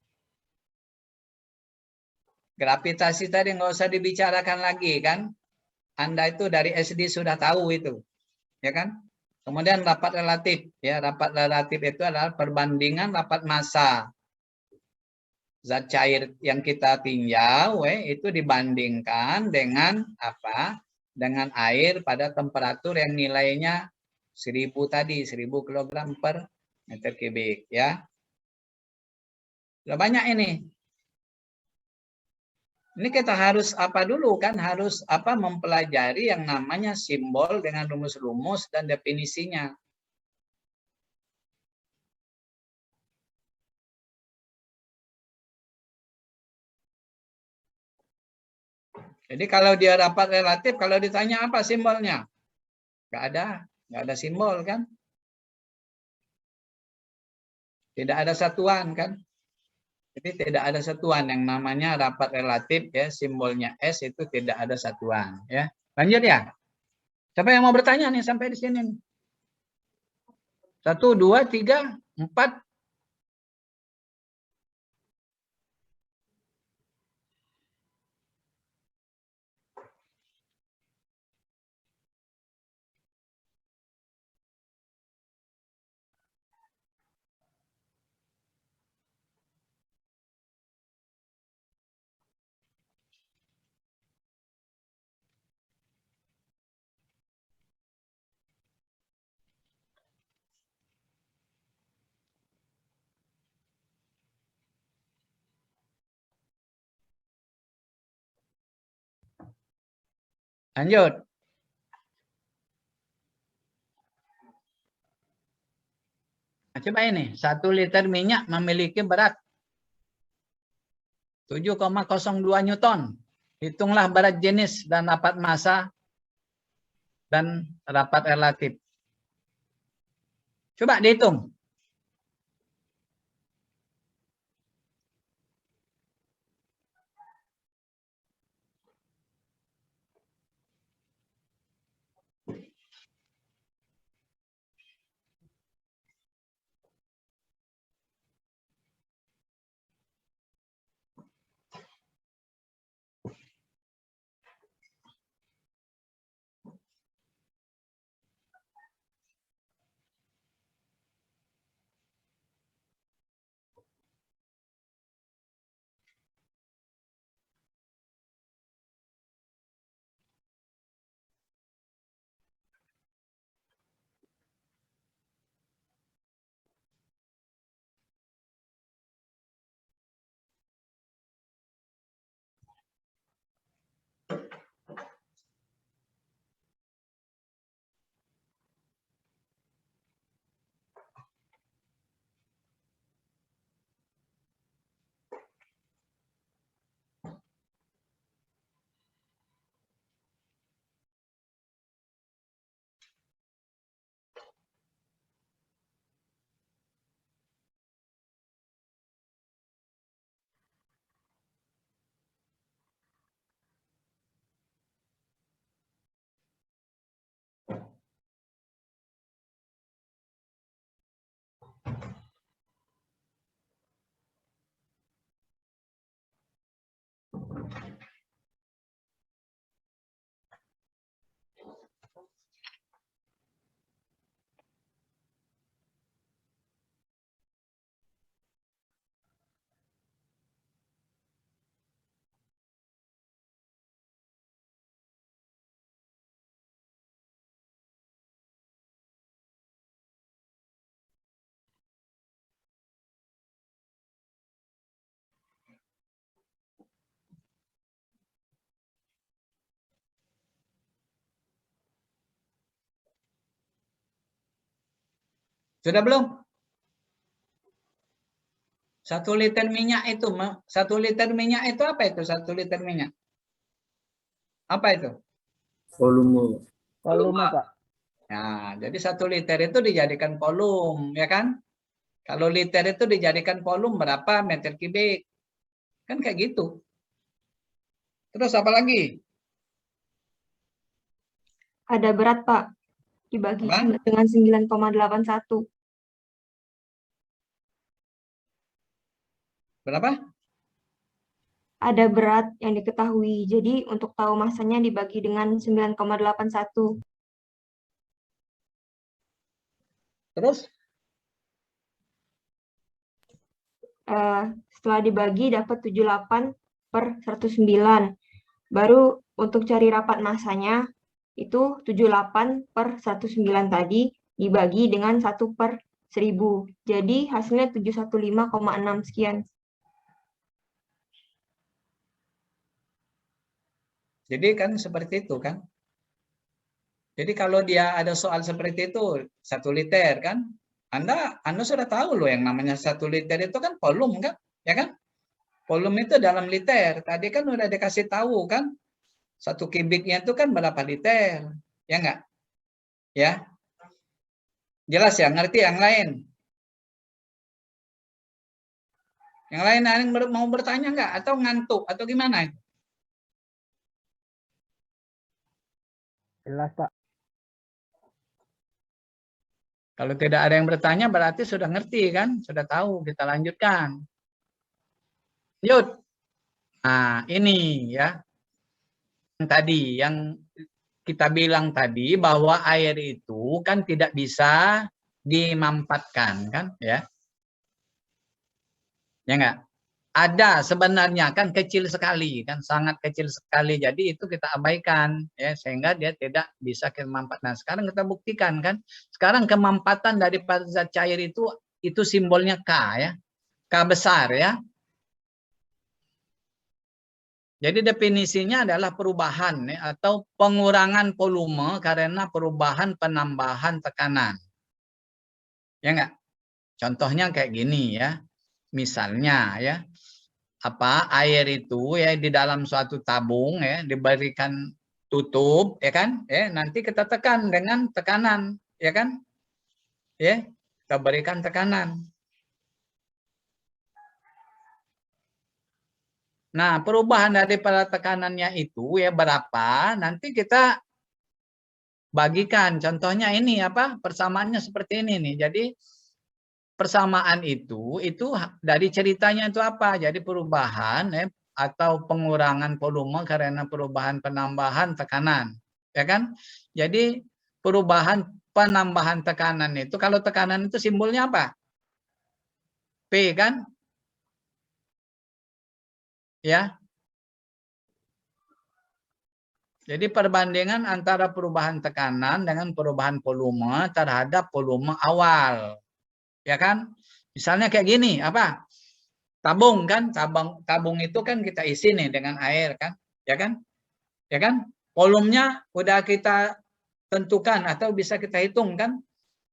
Speaker 1: Gravitasi tadi nggak usah dibicarakan lagi kan? Anda itu dari SD sudah tahu itu. Ya kan? Kemudian rapat relatif. Ya, rapat relatif itu adalah perbandingan rapat massa. Zat cair yang kita tinjau itu dibandingkan dengan apa? Dengan air pada temperatur yang nilainya 1000 tadi, 1000 kg per meter kubik ya. Sudah banyak ini. Ini kita harus apa dulu kan, harus apa, mempelajari yang namanya simbol dengan rumus-rumus dan definisinya. Jadi kalau dia rapat relatif, kalau ditanya apa simbolnya? Nggak ada simbol kan? Tidak ada satuan kan? Jadi tidak ada satuan yang namanya rapat relatif ya, simbolnya S itu tidak ada satuan ya. Lanjut ya. Siapa yang mau bertanya nih sampai di sini? 1, 2, 3, 4. Lanjut. Nah, coba ini, 1 liter minyak memiliki berat 7,02 Newton. Hitunglah berat jenis dan rapat massa dan rapat relatif. Coba dihitung. Sudah belum? 1 liter minyak itu, 1 liter minyak itu apa itu? 1 liter minyak. Apa itu?
Speaker 2: Volume, Pak.
Speaker 1: Nah, jadi 1 liter itu dijadikan volume, ya kan? Kalau liter itu dijadikan volume berapa meter kubik? Kan kayak gitu. Terus apa lagi?
Speaker 3: Ada berat, Pak. Dibagi
Speaker 1: Apa?
Speaker 3: dengan 9,81.
Speaker 1: Berapa?
Speaker 3: Ada berat yang diketahui. Jadi untuk tahu masanya dibagi dengan 9,81.
Speaker 1: Terus?
Speaker 3: Setelah dibagi dapat 78/109. Baru untuk cari rapat massanya itu 78/109 tadi dibagi dengan 1/1000. Jadi hasilnya 715,6 sekian.
Speaker 1: Jadi kan seperti itu kan. Jadi kalau dia ada soal seperti itu 1 liter kan, Anda sudah tahu loh yang namanya 1 liter itu kan volume kan, ya kan? Volume itu dalam liter. Tadi kan udah dikasih tahu kan, 1 kubiknya itu kan berapa liter, ya enggak? Ya, jelas ya, ngerti yang lain? Yang lain ada yang mau bertanya enggak? Atau ngantuk atau gimana?
Speaker 2: Jelas, Pak.
Speaker 1: Kalau tidak ada yang bertanya berarti sudah ngerti kan? Sudah tahu, kita lanjutkan. Lanjut. Nah, ini ya. Yang tadi, yang kita bilang tadi bahwa air itu kan tidak bisa dimanfaatkan kan ya. Ya enggak? Ada sebenarnya kan kecil sekali kan, sangat kecil sekali. Jadi itu kita abaikan ya sehingga dia tidak bisa dimanfaatkan. Nah, sekarang kita buktikan kan. Sekarang kemanfaatan daripada zat cair itu simbolnya K ya. K besar ya. Jadi definisinya adalah perubahan ya, atau pengurangan volume karena perubahan penambahan tekanan. Ya enggak? Contohnya kayak gini ya. Misalnya ya, air itu ya di dalam suatu tabung ya diberikan tutup ya kan? Nanti kita tekan dengan tekanan ya kan? Ya, kita berikan tekanan. Nah, perubahan daripada tekanannya itu ya berapa? Nanti kita bagikan. Contohnya ini apa? Persamaannya seperti ini nih. Jadi persamaan itu dari ceritanya itu apa? Jadi perubahan atau pengurangan volume karena perubahan penambahan tekanan, ya kan? Jadi perubahan penambahan tekanan itu kalau tekanan itu simbolnya apa? P kan? Ya. Jadi perbandingan antara perubahan tekanan dengan perubahan volume terhadap volume awal. Ya kan? Misalnya kayak gini, apa? Tabung kan, tabung itu kan kita isi nih dengan air kan, ya kan? Ya kan? Volumenya udah kita tentukan atau bisa kita hitung kan?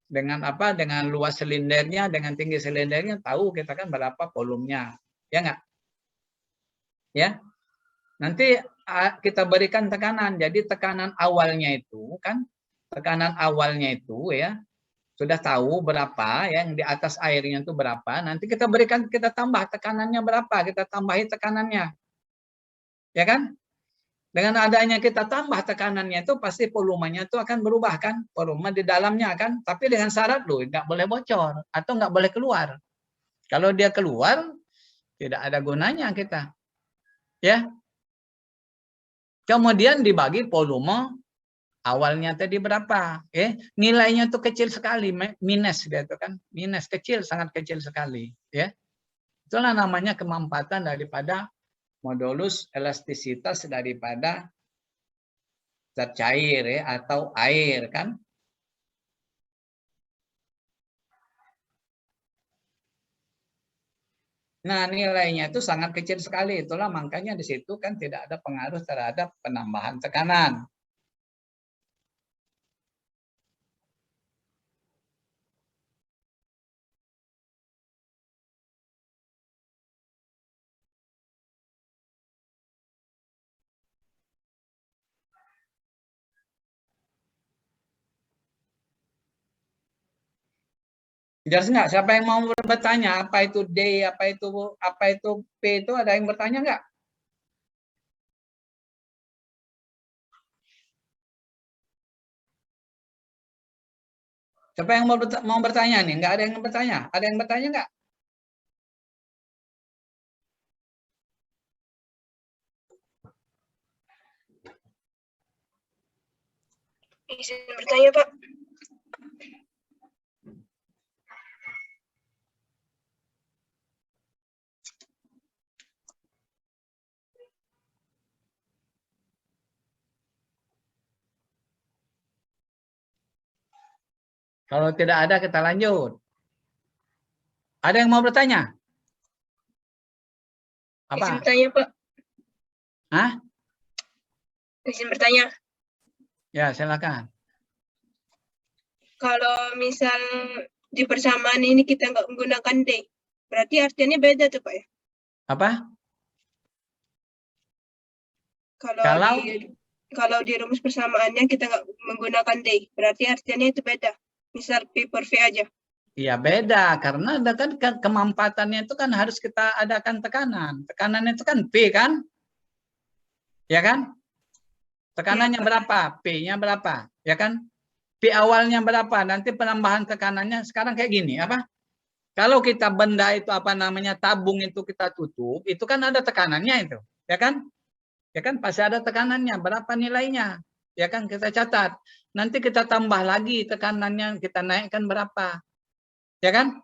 Speaker 1: Dengan apa? Dengan luas silindernya, dengan tinggi silindernya tahu kita kan berapa volumenya. Ya enggak? Ya. Nanti kita berikan tekanan. Jadi tekanan awalnya itu kan, tekanan awalnya itu ya sudah tahu berapa yang di atas airnya itu berapa, nanti kita berikan, kita tambah tekanannya berapa, kita tambahi tekanannya. Ya kan? Dengan adanya kita tambah tekanannya itu pasti volumenya itu akan berubah kan? Volume di dalamnya kan? Tapi dengan syarat loh, nggak boleh bocor atau nggak boleh keluar. Kalau dia keluar, tidak ada gunanya kita. Ya. Kemudian dibagi volume awalnya tadi berapa? Nilainya tuh kecil sekali, minus dia tuh kan, minus kecil, sangat kecil sekali. Ya, itulah namanya kemanfaatan daripada modulus elastisitas daripada zat cair ya atau air kan. Nah nilainya itu sangat kecil sekali, itulah makanya di situ kan tidak ada pengaruh terhadap penambahan tekanan. Jelas nggak? Siapa yang mau bertanya? Apa itu D? Apa itu P? Itu ada yang bertanya nggak? Siapa yang mau bertanya nih? Nggak ada yang bertanya? Ada yang bertanya nggak?
Speaker 3: Izin bertanya, Pak.
Speaker 1: Kalau tidak ada kita lanjut. Ada yang mau bertanya? Apa?
Speaker 3: Izin bertanya, Pak.
Speaker 1: Hah?
Speaker 4: Izin bertanya,
Speaker 1: Ya, silakan.
Speaker 4: kalau misal di persamaan ini kita nggak menggunakan D, berarti artinya beda tuh Pak ya?
Speaker 1: Apa? Kalau?
Speaker 4: Kalau di rumus persamaannya kita nggak menggunakan D, berarti artinya itu beda. Misal P per V aja.
Speaker 1: Iya beda, karena ada kan kemampatannya itu kan harus kita adakan tekanan. Tekanan itu kan P kan? Ya kan? Tekanannya
Speaker 4: Ya,
Speaker 1: berapa? P-nya berapa? Ya kan? P awalnya berapa? Nanti penambahan tekanannya sekarang kayak gini, apa? Kalau kita benda itu apa namanya tabung itu kita tutup, itu kan ada tekanannya itu, ya kan? Ya kan pasti ada tekanannya, berapa nilainya? Ya kan kita catat. Nanti kita tambah lagi tekanannya, kita naikkan berapa? Ya kan?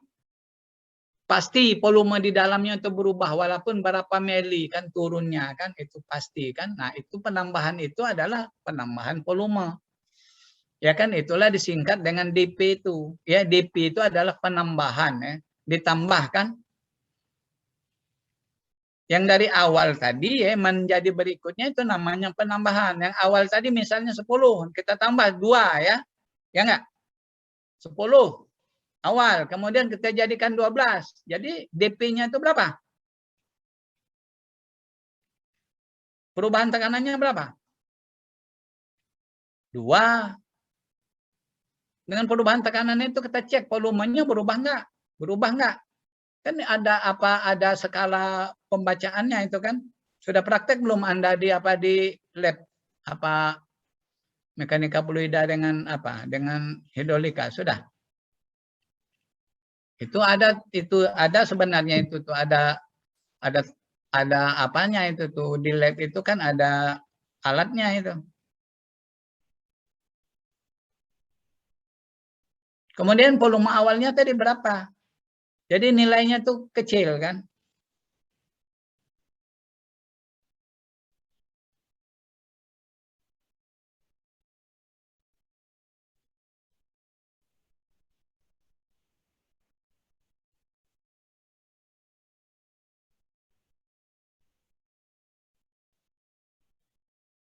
Speaker 1: Pasti volume di dalamnya itu berubah walaupun berapa mili kan turunnya kan itu pasti kan. Nah, itu penambahan itu adalah penambahan volume. Ya kan itulah disingkat dengan DP itu. Ya, DP itu adalah penambahan ya, ditambahkan yang dari awal tadi ya menjadi berikutnya itu namanya penambahan. Yang awal tadi misalnya 10, kita tambah 2 ya. Ya enggak? 10 awal, kemudian kita jadikan 12. Jadi DP-nya itu berapa? Perubahan tekanannya berapa? 2. Dengan perubahan tekanan itu kita cek volumenya berubah enggak? Berubah enggak? Kan ada apa? Ada skala pembacaannya itu kan. Sudah praktek belum Anda di apa di lab apa mekanika fluida dengan apa? Dengan hidrolika sudah. Itu ada sebenarnya itu tuh ada ada apanya itu tuh di lab itu kan ada alatnya itu. Kemudian volume awalnya tadi berapa? Jadi nilainya tuh kecil kan?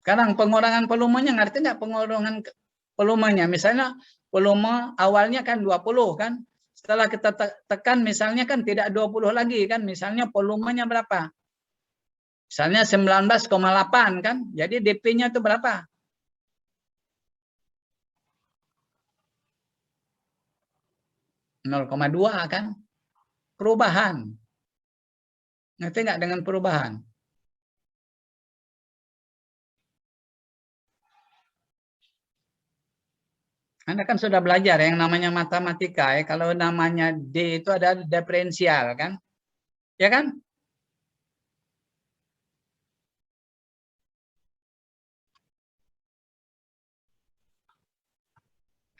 Speaker 1: Sekarang pengurangan volumenya, ngerti nggak pengurangan volumenya? Misalnya volume awalnya kan 20 kan. Setelah kita tekan misalnya kan tidak 20 lagi kan. Misalnya volumenya berapa? Misalnya 19,8 kan. Jadi DP-nya itu berapa? 0,2 kan. Perubahan. Ngerti nggak dengan perubahan? Anda kan sudah belajar yang namanya matematika ya. Kalau namanya D itu ada diferensial kan? Ya kan?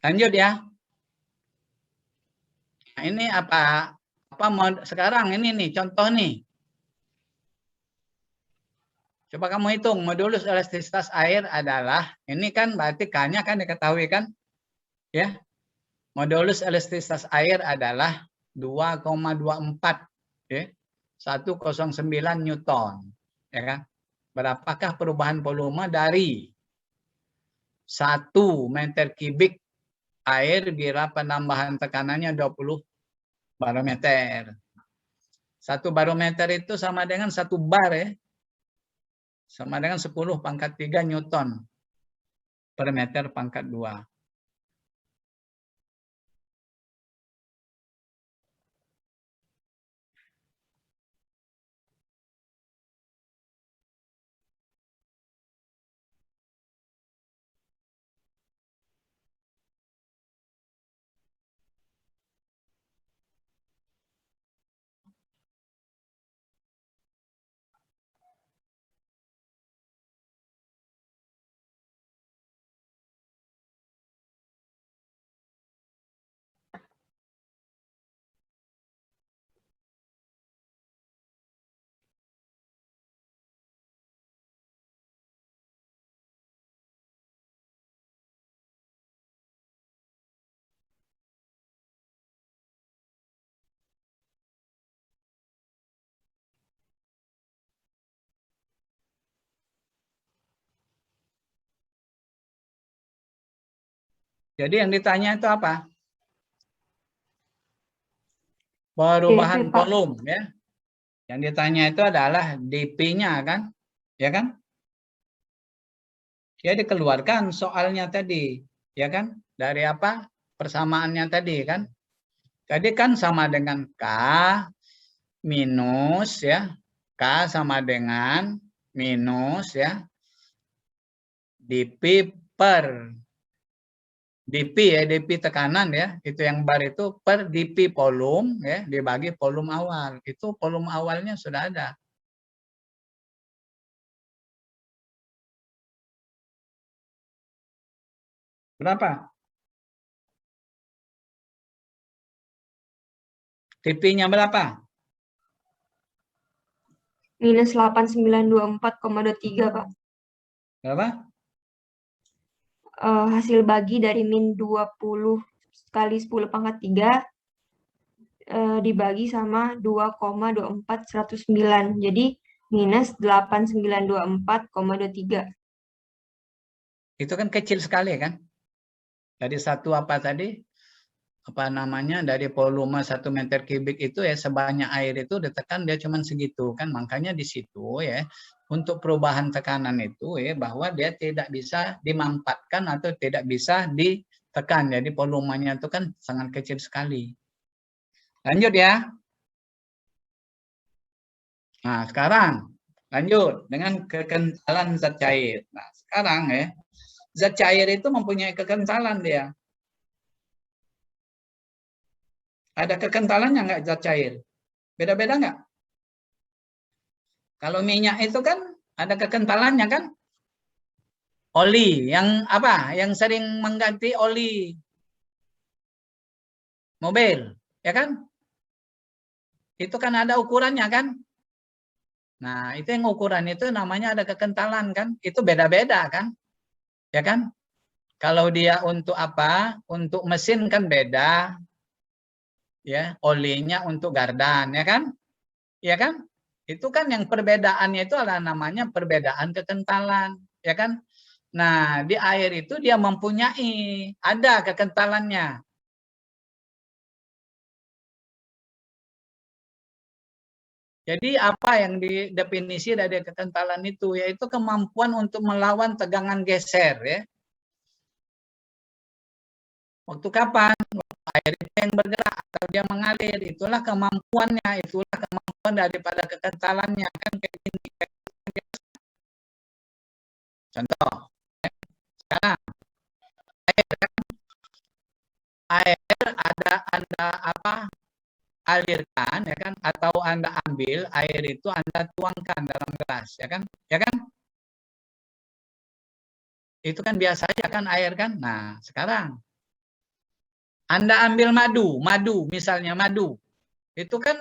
Speaker 1: Lanjut ya. Nah, ini apa sekarang ini nih contoh nih. Coba kamu hitung modulus elastisitas air adalah ini kan berarti K-nya kan diketahui kan? Ya. Modulus elastisitas air adalah 2,24 ya. 109 Newton ya kan? Berapakah perubahan volume dari 1 meter kubik air bila penambahan tekanannya 20 barometer. 1 barometer itu sama dengan 1 bar ya. Sama dengan 10 pangkat 3 Newton per meter pangkat 2. Jadi yang ditanya itu apa? Perubahan
Speaker 3: DP, Pak.
Speaker 1: volume ya. Yang ditanya itu adalah DP-nya kan? Ya kan? Ya dikeluarkan soalnya tadi, ya kan? Dari apa? Persamaannya tadi kan? Tadi kan sama dengan K minus ya. K sama dengan minus ya. dP per dP ya, dP tekanan ya. Itu yang bar itu per dP volume ya dibagi volume awal. Itu volume awalnya sudah ada. Berapa? TP-nya berapa?
Speaker 3: Minus 8924,23, Pak.
Speaker 1: Berapa?
Speaker 3: Hasil bagi dari min 20 kali 10 pangkat 3 dibagi sama 2,24109. Jadi minus 8924,23.
Speaker 1: Itu kan kecil sekali kan? Dari satu apa tadi? Apa namanya? Dari volume 1 meter kubik itu ya sebanyak air itu ditekan dia cuma segitu kan. Makanya di situ ya untuk perubahan tekanan itu ya bahwa dia tidak bisa dimampatkan atau tidak bisa ditekan. Jadi volumenya itu kan sangat kecil sekali. Lanjut ya. Nah, sekarang lanjut dengan kekentalan zat cair. Nah, sekarang ya zat cair itu mempunyai kekentalan dia. Ada kekentalannya nggak zat cair? Beda-beda nggak? Kalau minyak itu kan ada kekentalannya kan? Oli, yang apa? Yang sering mengganti oli mobil, ya kan? Itu kan ada ukurannya kan? Nah, itu yang ukuran itu namanya ada kekentalan kan? Itu beda-beda kan? Ya kan? Kalau dia untuk apa? Untuk mesin kan beda. Ya, olinya untuk gardan, ya kan? Ya kan? Itu kan yang perbedaannya itu adalah namanya perbedaan kekentalan, ya kan? Nah, di air itu dia mempunyai ada kekentalannya. Jadi apa yang didefinisi dari kekentalan itu? Yaitu kemampuan untuk melawan tegangan geser, ya. Waktu kapan? Air itu yang bergerak atau dia mengalir, itulah kemampuannya, itulah kemampuan daripada kekentalannya kan kayak gini. Contoh, sekarang air Anda apa alirkan ya kan atau Anda ambil air itu Anda tuangkan dalam gelas ya kan? Ya kan? Itu kan biasanya kan air kan. Nah, sekarang Anda ambil madu misalnya madu. Itu kan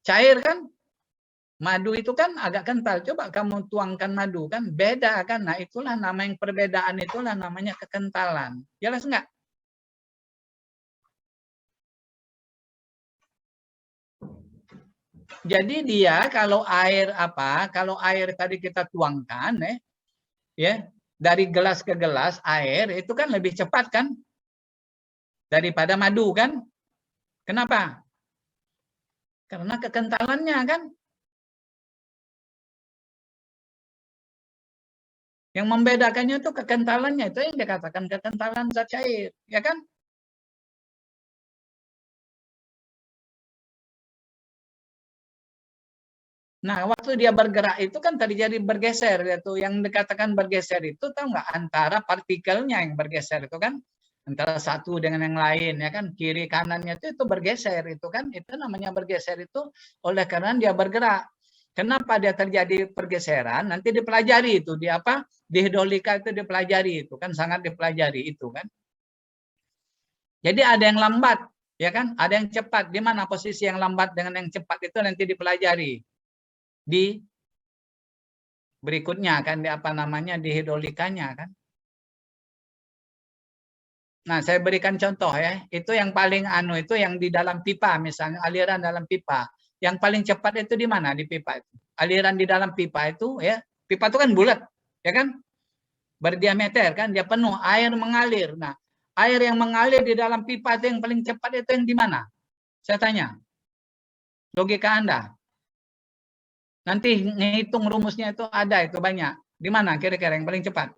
Speaker 1: cair kan? Madu itu kan agak kental. Coba kamu tuangkan madu kan beda kan. Nah, itulah nama yang perbedaan itulah namanya kekentalan. Jelas enggak? Jadi dia kalau air apa? Kalau air tadi kita tuangkan ya, dari gelas ke gelas air itu kan lebih cepat kan daripada madu kan? Kenapa? Karena kekentalannya kan. Yang membedakannya itu kekentalannya, itu yang dikatakan kekentalan zat cair, ya kan? Nah, waktu dia bergerak itu kan terjadi bergeser, yaitu yang dikatakan bergeser itu tahu nggak antara partikelnya yang bergeser itu kan antara satu dengan yang lain ya kan kiri kanannya itu bergeser itu kan itu namanya bergeser itu oleh karena dia bergerak. Kenapa dia terjadi pergeseran? Nanti dipelajari itu di apa? Di hidrolika itu dipelajari itu kan sangat dipelajari itu kan. Jadi ada yang lambat ya kan, ada yang cepat. Di mana posisi yang lambat dengan yang cepat itu nanti dipelajari di berikutnya kan di apa namanya di hidrolikanya kan. Nah, saya berikan contoh ya. Itu yang paling itu yang di dalam pipa misalnya aliran dalam pipa. Yang paling cepat itu di mana di pipa itu? Aliran di dalam pipa itu ya. Pipa itu kan bulat, ya kan? berdiameter kan, dia penuh, air mengalir. Nah, air yang mengalir di dalam pipa itu yang paling cepat itu yang di mana? Saya tanya. Logika Anda. Nanti ngitung rumusnya itu ada, itu banyak. Di mana kira-kira yang paling cepat?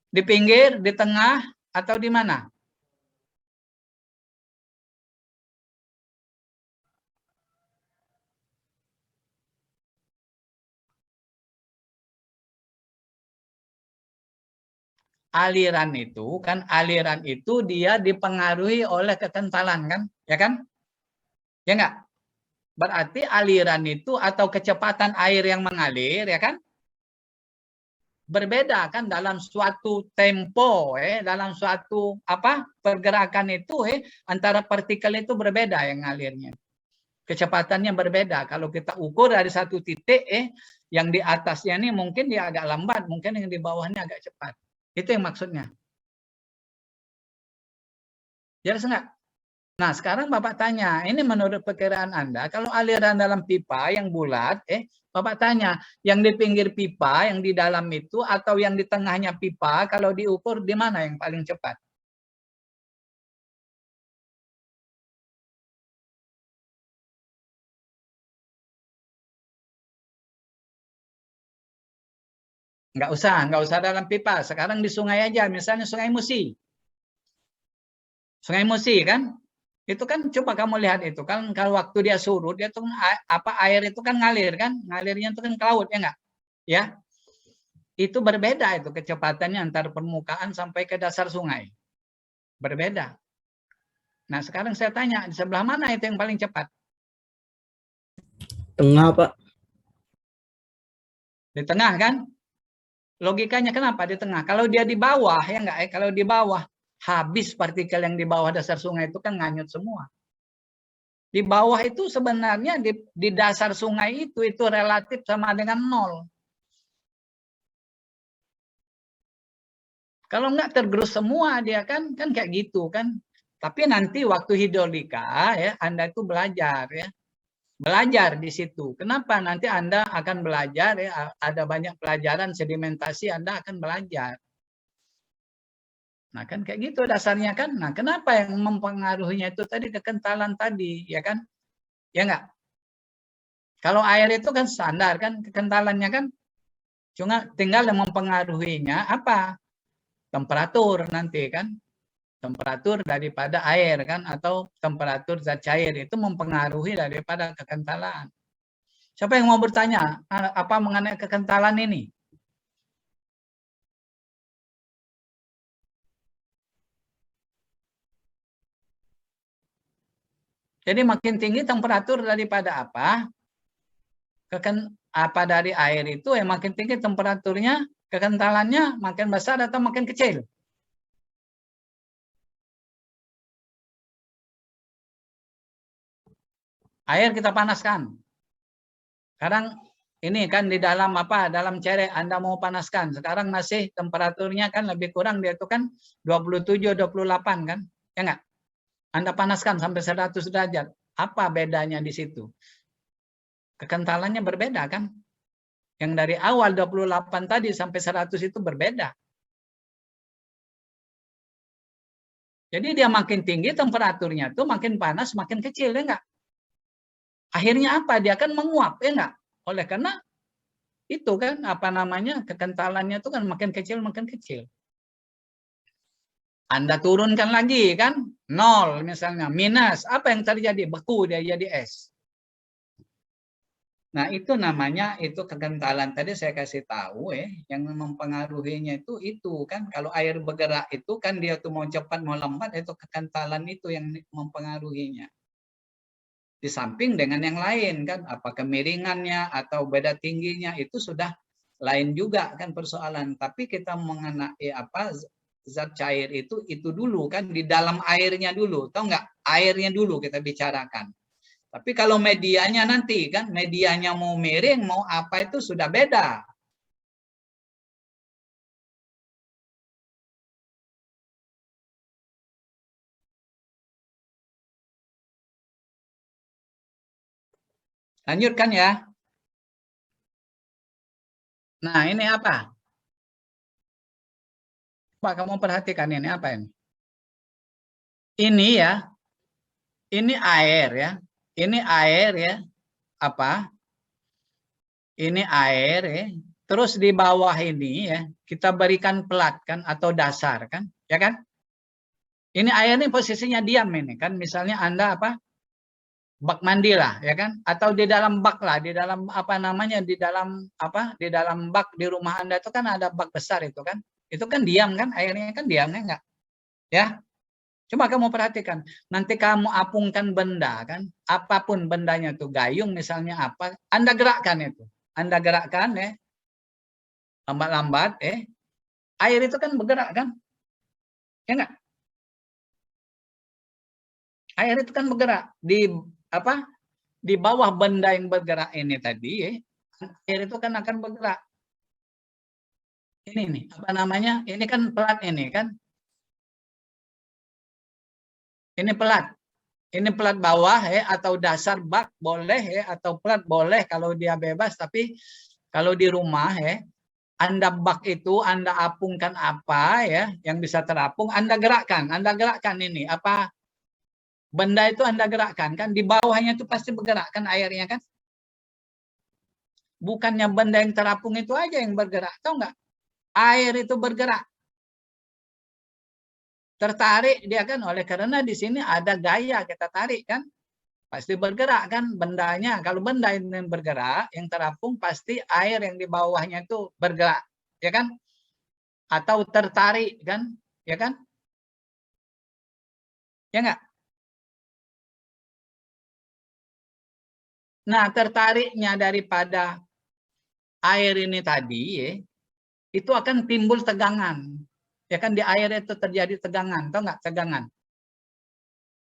Speaker 1: Di pinggir, di tengah, atau di mana? Aliran itu dia dipengaruhi oleh kekentalan kan, ya kan? Ya enggak? Berarti aliran itu atau kecepatan air yang mengalir, ya kan? Berbeda kan dalam suatu tempo, dalam suatu pergerakan itu, antara partikel itu berbeda yang ngalirnya. Kecepatannya berbeda. Kalau kita ukur dari satu titik, yang di atasnya ini mungkin dia agak lambat, mungkin yang di bawahnya agak cepat. Itu yang maksudnya. Jelas enggak? Nah, sekarang Bapak tanya, ini menurut perkiraan Anda, kalau aliran dalam pipa yang bulat, Bapak tanya, yang di pinggir pipa, yang di dalam itu, atau yang di tengahnya pipa, kalau diukur di mana yang paling cepat? Nggak usah dalam pipa. Sekarang di sungai aja, misalnya Sungai Musi. Sungai Musi kan? Itu kan coba kamu lihat itu kan kalau waktu dia surut dia tuh air itu kan ngalir kan? Ngalirnya itu kan ke laut ya enggak? Ya. Itu berbeda itu kecepatannya antara permukaan sampai ke dasar sungai. Berbeda. Nah, sekarang saya tanya, di sebelah mana itu yang paling cepat?
Speaker 2: Tengah, Pak.
Speaker 1: Di tengah kan? Logikanya kenapa di tengah? Kalau dia di bawah ya enggak? Kalau di bawah habis partikel yang di bawah dasar sungai itu kan nganyut semua. Di bawah itu sebenarnya di dasar sungai itu relatif sama dengan 0. Kalau enggak tergerus semua dia kan kayak gitu kan. Tapi nanti waktu hidrolika ya Anda itu belajar ya. Belajar di situ. Kenapa? Nanti Anda akan belajar ya, ada banyak pelajaran sedimentasi Anda akan belajar. Nah, kan kayak gitu dasarnya kan. Nah, kenapa yang mempengaruhinya itu tadi kekentalan tadi, ya kan? Ya enggak? Kalau air itu kan standar kan kekentalannya kan. Cuma tinggal yang mempengaruhinya apa? Temperatur nanti kan. Temperatur daripada air kan atau temperatur zat cair itu mempengaruhi daripada kekentalan. Siapa yang mau bertanya apa mengenai kekentalan ini? Jadi makin tinggi temperatur daripada apa dari air itu makin tinggi temperaturnya, kekentalannya makin besar atau makin kecil? Air kita panaskan. Sekarang ini kan di dalam dalam cerek Anda mau panaskan. Sekarang masih temperaturnya kan lebih kurang dia itu kan 27 28 kan? Ya enggak? Anda panaskan sampai 100 derajat. Apa bedanya di situ? Kekentalannya berbeda kan? Yang dari awal 28 tadi sampai 100 itu berbeda. Jadi dia makin tinggi temperaturnya tuh makin panas, makin kecil ya enggak? Akhirnya apa? Dia akan menguap ya enggak? Oleh karena itu kan kekentalannya itu kan makin kecil makin kecil. Anda turunkan lagi kan 0 misalnya minus apa yang terjadi? Beku dia jadi es. Nah itu namanya itu kekentalan tadi saya kasih tahu yang mempengaruhinya itu kan kalau air bergerak itu kan dia tuh mau cepat mau lambat itu kekentalan itu yang mempengaruhinya. Di samping dengan yang lain kan apa kemiringannya atau beda tingginya itu sudah lain juga kan persoalan. Tapi kita mengenai zat cair itu dulu kan di dalam airnya dulu. Tahu nggak? Airnya dulu kita bicarakan. Tapi kalau medianya nanti kan medianya mau miring mau apa itu sudah beda. Lanjutkan ya. Nah, ini apa? Pak, kamu perhatikan ini apa ini? Ini ya, ini air ya, ini air ya, apa? Ini air ya. Terus di bawah ini ya, kita berikan pelat kan atau dasar kan, ya kan? Ini air ini posisinya diam ini kan, misalnya Anda apa? Bak mandi lah, ya kan? Atau di dalam bak lah, di dalam apa namanya, di dalam apa? Di dalam bak di rumah Anda itu kan ada bak besar itu kan? Itu kan diam kan, airnya kan diam ya enggak? Ya. Coba kamu perhatikan, nanti kamu apungkan benda kan, apapun bendanya tuh, gayung misalnya apa, Anda gerakkan itu. Anda gerakkan ya, lambat-lambat air itu kan bergerak kan? Ya enggak? Air itu kan bergerak di apa? Di bawah benda yang bergerak ini tadi ya, air itu kan akan bergerak. Ini nih, apa namanya? Ini kan pelat ini kan? Ini pelat. Ini pelat bawah ya, atau dasar bak boleh ya, atau pelat boleh kalau dia bebas, tapi kalau di rumah ya, Anda bak itu Anda apungkan apa ya yang bisa terapung, Anda gerakkan ini apa benda itu Anda gerakkan kan, di bawahnya itu pasti bergerak kan airnya kan. Bukannya benda yang terapung itu aja yang bergerak, tahu nggak? Air itu bergerak. Tertarik dia kan, oleh karena di sini ada gaya kita tarik kan. Pasti bergerak kan bendanya. Kalau benda ini bergerak, yang terapung pasti air yang di bawahnya itu bergerak, ya kan? Atau tertarik kan, ya kan? Ya enggak? Nah, tertariknya daripada air ini tadi ya, itu akan timbul tegangan. Ya kan, di air itu terjadi tegangan, tahu nggak tegangan?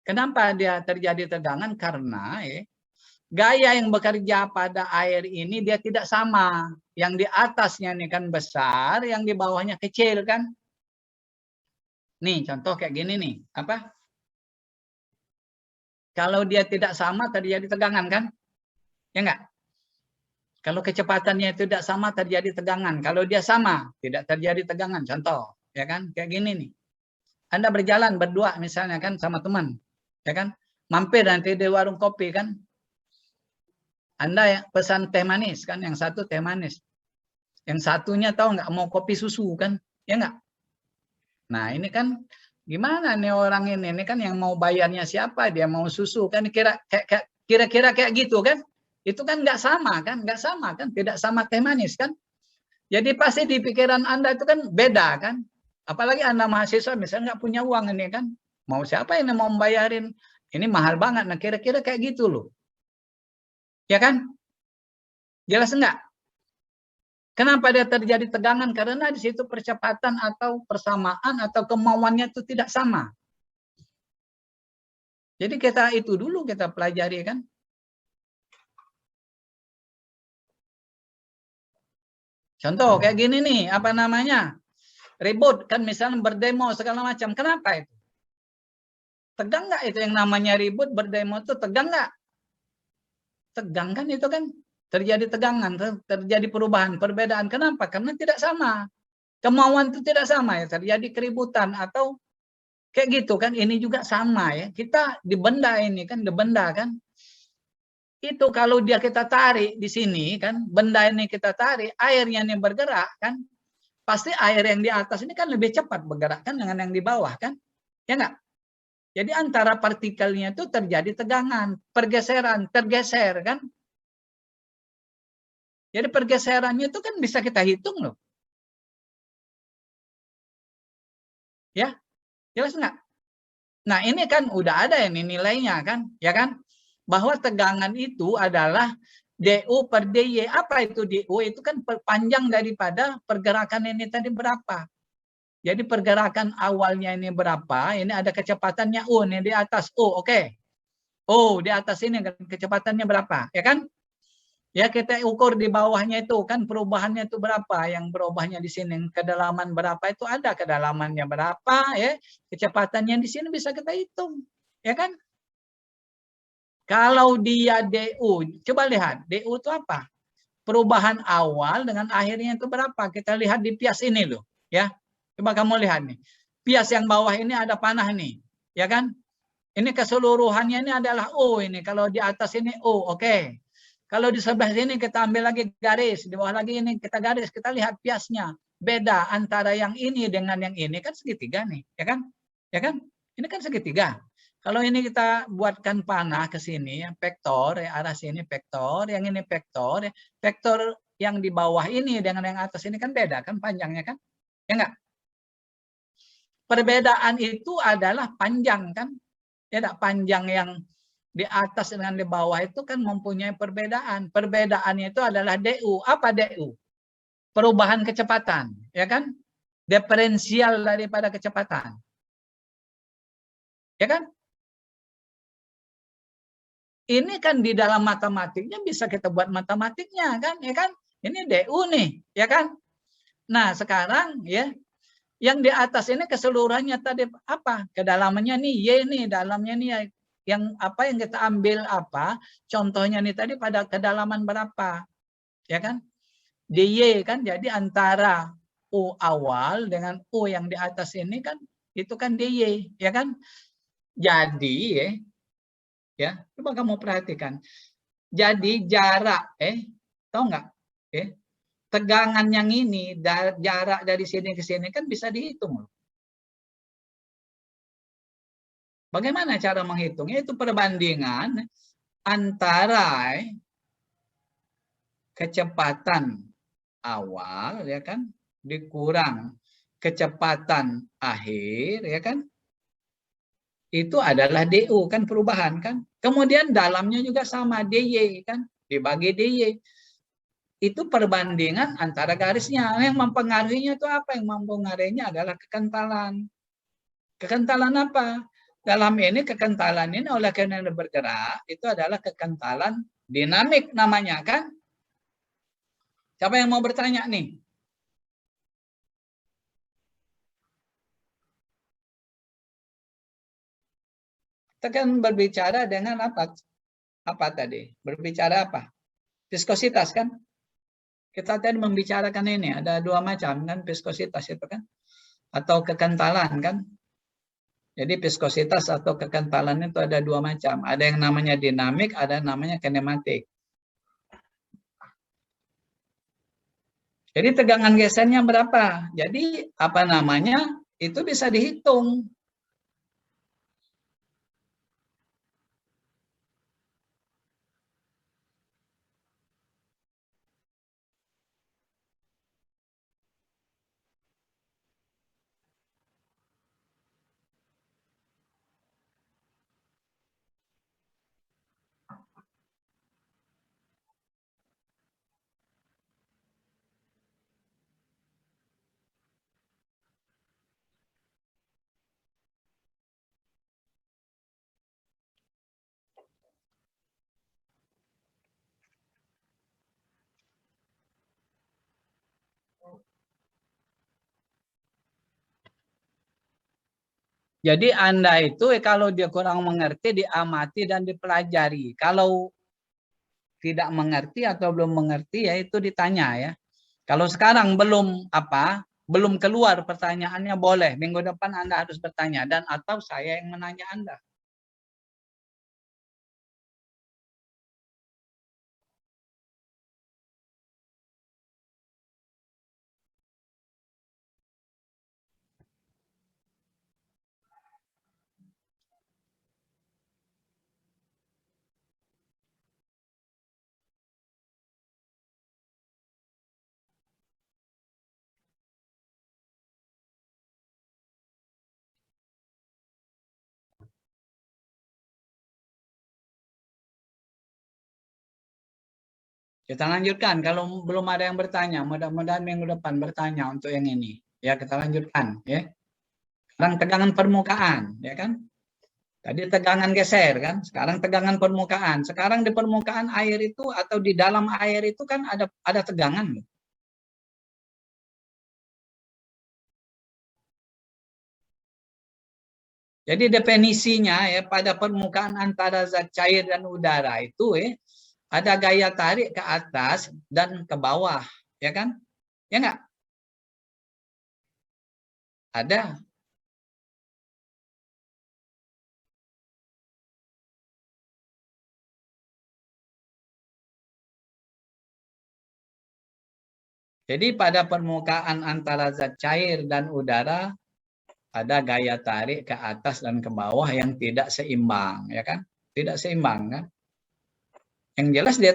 Speaker 1: Kenapa dia terjadi tegangan? Karena ya, gaya yang bekerja pada air ini dia tidak sama. Yang di atasnya ini kan besar, yang di bawahnya kecil kan. Nih contoh kayak gini nih, apa? Kalau dia tidak sama terjadi tegangan kan? Ya enggak? Kalau kecepatannya tidak sama terjadi tegangan. Kalau dia sama tidak terjadi tegangan. Contoh, ya kan? Kayak gini nih. Anda berjalan berdua misalnya kan sama teman, ya kan? Mampir nanti di warung kopi kan? Anda pesan teh manis kan, yang satu teh manis. Yang satunya tahu nggak mau kopi susu kan? Ya nggak? Nah ini kan gimana nih orang ini kan yang mau bayarnya siapa? Dia mau susu kan, kira-kira kayak gitu kan? Itu kan nggak sama kan? Nggak sama kan? Tidak sama teh manis kan? Jadi pasti di pikiran Anda itu kan beda kan? Apalagi Anda mahasiswa misalnya nggak punya uang ini kan? Mau siapa yang mau membayarin? Ini mahal banget. Nah kira-kira kayak gitu loh. Ya kan? Jelas enggak? Kenapa dia terjadi tegangan? Karena di situ percepatan atau persamaan atau kemauannya itu tidak sama. Jadi kita itu dulu kita pelajari kan. Contoh kayak gini nih, apa namanya? Ribut kan misalnya berdemo segala macam. Kenapa itu? Tegang nggak itu yang namanya ribut, berdemo itu tegang nggak? Tegang kan itu kan? Terjadi tegangan, terjadi perubahan, perbedaan. Kenapa? Karena tidak sama. Kemauan itu tidak sama ya, terjadi keributan atau kayak gitu kan. Ini juga sama ya. Kita di benda ini kan, di benda kan. Itu kalau dia kita tarik di sini kan, benda ini kita tarik, airnya ini bergerak kan. Pasti air yang di atas ini kan lebih cepat bergerak kan dengan yang di bawah kan. Ya enggak? Jadi antara partikelnya itu terjadi tegangan, pergeseran, tergeser kan. Jadi pergeserannya itu kan bisa kita hitung loh. Ya, jelas nggak? Nah ini kan udah ada ini nilainya kan, ya kan? Bahwa tegangan itu adalah DU per DY. Apa itu DU? Itu kan panjang daripada pergerakan ini tadi berapa. Jadi pergerakan awalnya ini berapa, ini ada kecepatannya U, ini di atas U, oke. Oh, di atas ini kecepatannya berapa, ya kan? Ya kita ukur di bawahnya itu kan perubahannya itu berapa, yang berubahnya di sini kedalaman berapa itu ada kedalamannya berapa ya, kecepatannya di sini bisa kita hitung, ya kan? Kalau dia DU, coba lihat DU itu apa? Perubahan awal dengan akhirnya itu berapa? Kita lihat di pias ini loh, ya. Coba kamu lihat nih. Pias yang bawah ini ada panah nih, ya kan? Ini keseluruhannya ini adalah O ini. Kalau di atas ini O, oke. Kalau di sebelah sini kita ambil lagi garis, di bawah lagi ini kita garis, kita lihat piasnya. Beda antara yang ini dengan yang ini kan segitiga nih, ya kan? Ya kan? Ini kan segitiga. Kalau ini kita buatkan panah ke sini, vektor, ya, arah sini vektor, yang ini vektor, ya. Vektor yang di bawah ini dengan yang atas ini kan beda kan panjangnya kan? Ya enggak? Perbedaan itu adalah panjang kan? Ya enggak, panjang yang di atas dengan di bawah itu kan mempunyai perbedaan. Perbedaannya itu adalah DU. Apa DU? Perubahan kecepatan, ya kan? Diferensial daripada kecepatan. Ya kan? Ini kan di dalam matematiknya bisa kita buat matematiknya kan, ya kan? Ini DU nih, ya kan? Nah, sekarang ya yang di atas ini keseluruhannya tadi apa? Kedalamannya nih Y nih, dalamnya nih yang apa yang kita ambil apa? Contohnya nih tadi pada kedalaman berapa? Ya kan? DY kan, jadi antara U awal dengan U yang di atas ini kan itu kan DY, ya kan? Jadi ya, coba kamu perhatikan. Jadi jarak tahu nggak? Tegangan yang ini jarak dari sini ke sini kan bisa dihitung. Bagaimana cara menghitungnya? Itu perbandingan antara kecepatan awal, ya kan, dikurang kecepatan akhir, ya kan, itu adalah DU kan, perubahan kan. Kemudian dalamnya juga sama, DY kan, dibagi DY. Itu perbandingan antara garisnya. Yang mempengaruhinya itu apa? Yang mempengaruhinya adalah kekentalan. Kekentalan apa? Dalam ini kekentalan ini oleh karena bergerak itu adalah kekentalan dinamik namanya kan. Siapa yang mau bertanya nih? Kita kan berbicara dengan apa? Apa tadi? Berbicara apa? Viskositas kan? Kita tadi membicarakan ini, ada dua macam kan viskositas itu kan? Atau kekentalan kan? Jadi viskositas atau kekentalan itu ada dua macam. Ada yang namanya dinamik, ada yang namanya kinematik. Jadi tegangan gesernya berapa? Jadi apa namanya? Itu bisa dihitung. Jadi Anda itu kalau dia kurang mengerti diamati dan dipelajari. Kalau tidak mengerti atau belum mengerti ya itu ditanya ya. Kalau sekarang belum keluar pertanyaannya boleh. Minggu depan Anda harus bertanya dan atau saya yang menanya Anda. Kita lanjutkan. Kalau belum ada yang bertanya, mudah-mudahan minggu depan bertanya untuk yang ini. Ya, kita lanjutkan. Ya. Sekarang tegangan permukaan, ya kan? Tadi tegangan geser kan, sekarang tegangan permukaan. Sekarang di permukaan air itu atau di dalam air itu kan ada tegangan. Jadi definisinya ya pada permukaan antara zat cair dan udara itu ada gaya tarik ke atas dan ke bawah, ya kan? Ya enggak? Ada. Jadi pada permukaan antara zat cair dan udara ada gaya tarik ke atas dan ke bawah yang tidak seimbang, ya kan? Tidak seimbang kan? Yang jelas dia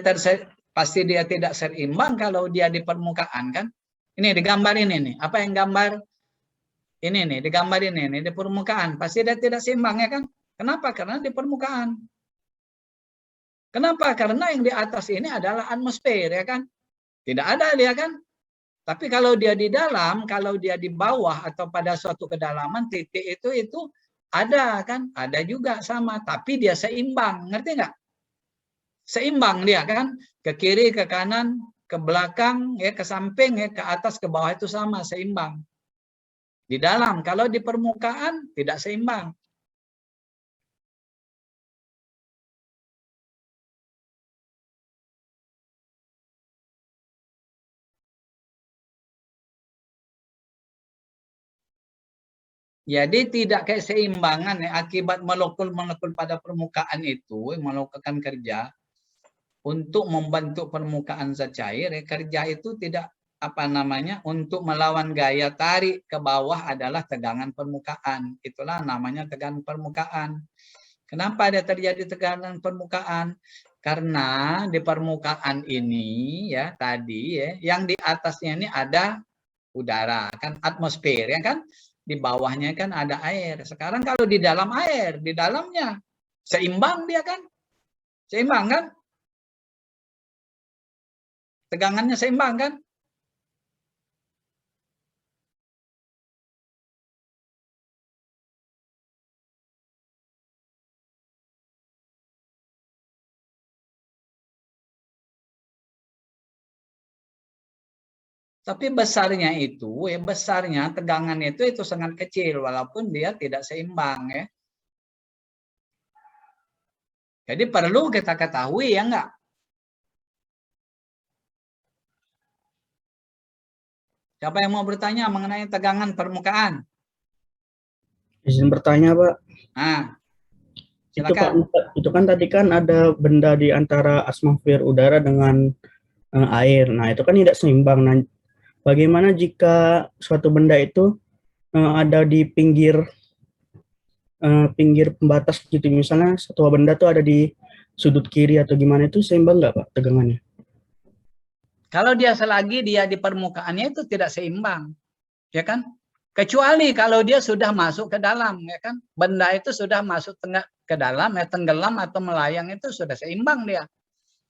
Speaker 1: pasti dia tidak seimbang kalau dia di permukaan kan? Ini di gambar ini nih. Apa yang gambar ini nih, di gambar ini nih, di permukaan pasti dia tidak seimbang ya kan? Kenapa? Karena di permukaan. Kenapa? Karena yang di atas ini adalah atmosfer ya kan? Tidak ada dia kan? Tapi kalau dia di dalam, kalau dia di bawah atau pada suatu kedalaman titik itu ada kan? Ada juga sama, tapi dia seimbang, ngerti nggak? Seimbang dia kan? Ke kiri, ke kanan, ke belakang, ya ke samping, ya ke atas, ke bawah itu sama, seimbang. Di dalam, kalau di permukaan tidak seimbang. Jadi tidak keseimbangan ya, akibat molekul-molekul pada permukaan itu melakukan kerja untuk membentuk permukaan zat cair. Ya, kerja itu tidak untuk melawan gaya tarik ke bawah adalah tegangan permukaan. Itulah namanya tegangan permukaan. Kenapa ada terjadi tegangan permukaan? Karena di permukaan ini ya tadi ya, yang di atasnya ini ada udara kan, atmosfer ya kan, di bawahnya kan ada air. Sekarang kalau di dalam air, di dalamnya seimbang dia kan, seimbang kan, tegangannya seimbang kan. Tapi besarnya itu, ya besarnya tegangan itu sangat kecil walaupun dia tidak seimbang ya. Jadi perlu kita ketahui ya enggak? Siapa yang mau bertanya mengenai tegangan permukaan?
Speaker 2: Izin bertanya, Pak.
Speaker 1: Nah,
Speaker 2: Silakan.
Speaker 1: silakan.
Speaker 2: Itu kan tadi kan ada benda di antara atmosfer udara dengan air. Nah, itu kan tidak seimbang. Nah, bagaimana jika suatu benda itu ada di pinggir pembatas gitu, misalnya satu benda tuh ada di sudut kiri atau gimana, itu seimbang nggak Pak tegangannya?
Speaker 1: Kalau dia selagi dia di permukaannya itu tidak seimbang, ya kan? Kecuali kalau dia sudah masuk ke dalam, ya kan? Benda itu sudah masuk ke dalam, ya tenggelam atau melayang itu sudah seimbang dia.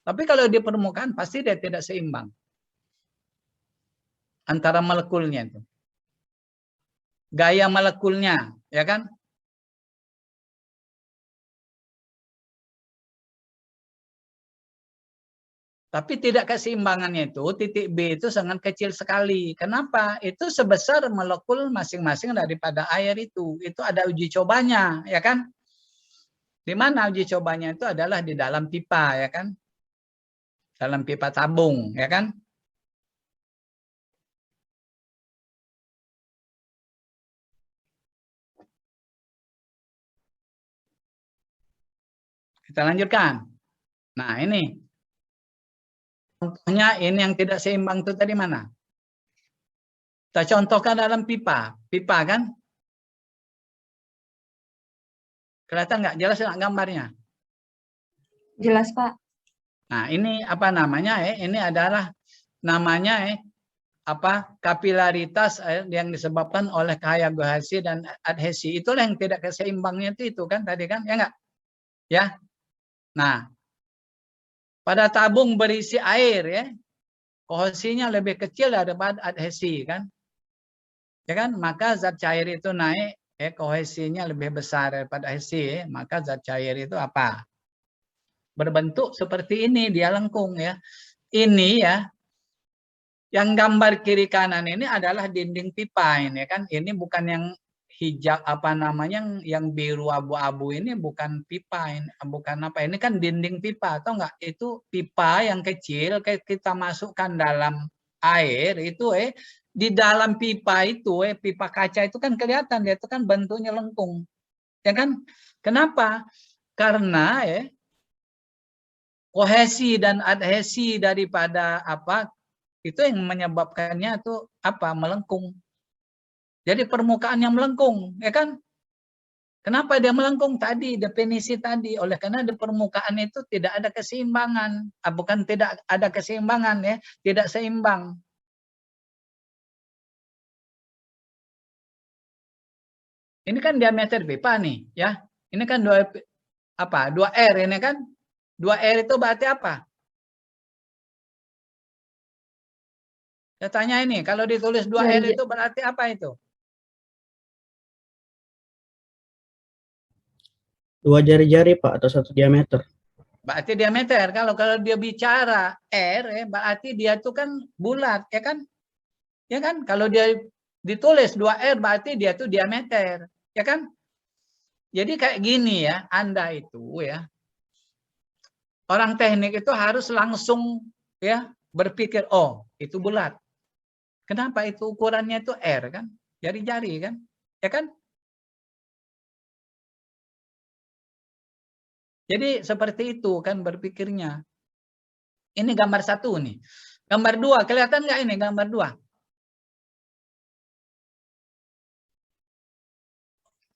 Speaker 1: Tapi kalau di permukaan pasti dia tidak seimbang antara molekulnya itu. Gaya molekulnya, ya kan? Tapi tidak keseimbangannya itu, titik B itu sangat kecil sekali. Kenapa? Itu sebesar molekul masing-masing daripada air itu. Itu ada uji cobanya, ya kan? Di mana uji cobanya itu adalah di dalam pipa, ya kan? Dalam pipa tabung, ya kan? Kita lanjutkan. Nah, ini. Contohnya ini yang tidak seimbang itu tadi mana? Kita contohkan dalam pipa. Pipa kan? Kelihatan nggak? Jelas nggak gambarnya?
Speaker 3: Jelas, Pak.
Speaker 1: Nah, ini apa namanya? Ini adalah namanya kapilaritas yang disebabkan oleh kohesi dan adhesi. Itulah yang tidak keseimbangnya itu kan tadi kan? Ya enggak? Ya. Nah, pada tabung berisi air ya, kohesinya lebih kecil daripada adhesi kan? Ya kan? Maka zat cair itu naik, kohesinya lebih besar daripada adhesi, maka zat cair itu apa? Berbentuk seperti ini, dia lengkung ya. Ini ya, yang gambar kiri kanan ini adalah dinding pipa ini kan. Ini bukan yang hijau yang biru abu-abu ini bukan pipa ini, bukan apa. Ini kan dinding pipa atau enggak? Itu pipa yang kecil kita masukkan dalam air itu di dalam pipa itu, pipa kaca itu kan kelihatan dia itu kan bentuknya lengkung, ya kan? Kenapa? Karena kohesi dan adhesi daripada apa itu yang menyebabkannya itu apa? Melengkung. Jadi permukaan yang melengkung, ya kan? Kenapa dia melengkung tadi, definisi tadi, oleh karena di permukaan itu tidak ada keseimbangan, bukan tidak ada keseimbangan ya, tidak seimbang. Ini kan diameter pipa nih, ya. Ini kan 2R ini kan. 2R itu berarti apa? Saya tanya ini, kalau ditulis 2R itu berarti apa itu?
Speaker 2: 2 jari-jari, Pak, atau 1 diameter.
Speaker 1: Berarti diameter. Kalau dia bicara R, berarti dia itu kan bulat, ya kan? Ya kan? Kalau dia ditulis 2R, berarti dia itu diameter, ya kan? Jadi kayak gini ya, Anda itu ya, orang teknik itu harus langsung ya berpikir, oh itu bulat. Kenapa itu ukurannya itu R kan? Jari-jari kan? Ya kan? Jadi seperti itu kan berpikirnya. Ini gambar 1 nih. Gambar 2, kelihatan nggak ini gambar 2?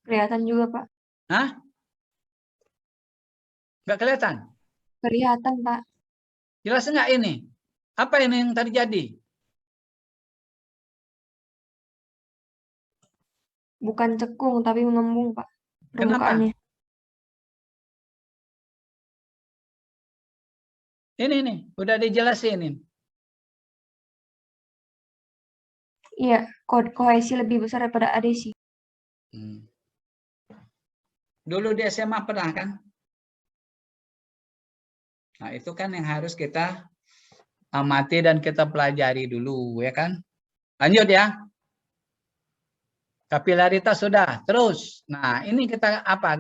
Speaker 3: Kelihatan juga, Pak.
Speaker 1: Hah? Nggak kelihatan?
Speaker 3: Kelihatan, Pak.
Speaker 1: Jelas nggak ini? Apa ini yang terjadi?
Speaker 3: Bukan cekung, tapi mengembung, Pak. Permukaannya.
Speaker 1: Ini nih, udah dijelasin ini.
Speaker 3: Iya, kohesi lebih besar daripada adhesi.
Speaker 1: Dulu di SMA pernah kan? Nah, itu kan yang harus kita amati dan kita pelajari dulu, ya kan? Lanjut ya. Kapilaritas sudah, terus. Nah, ini kita apa?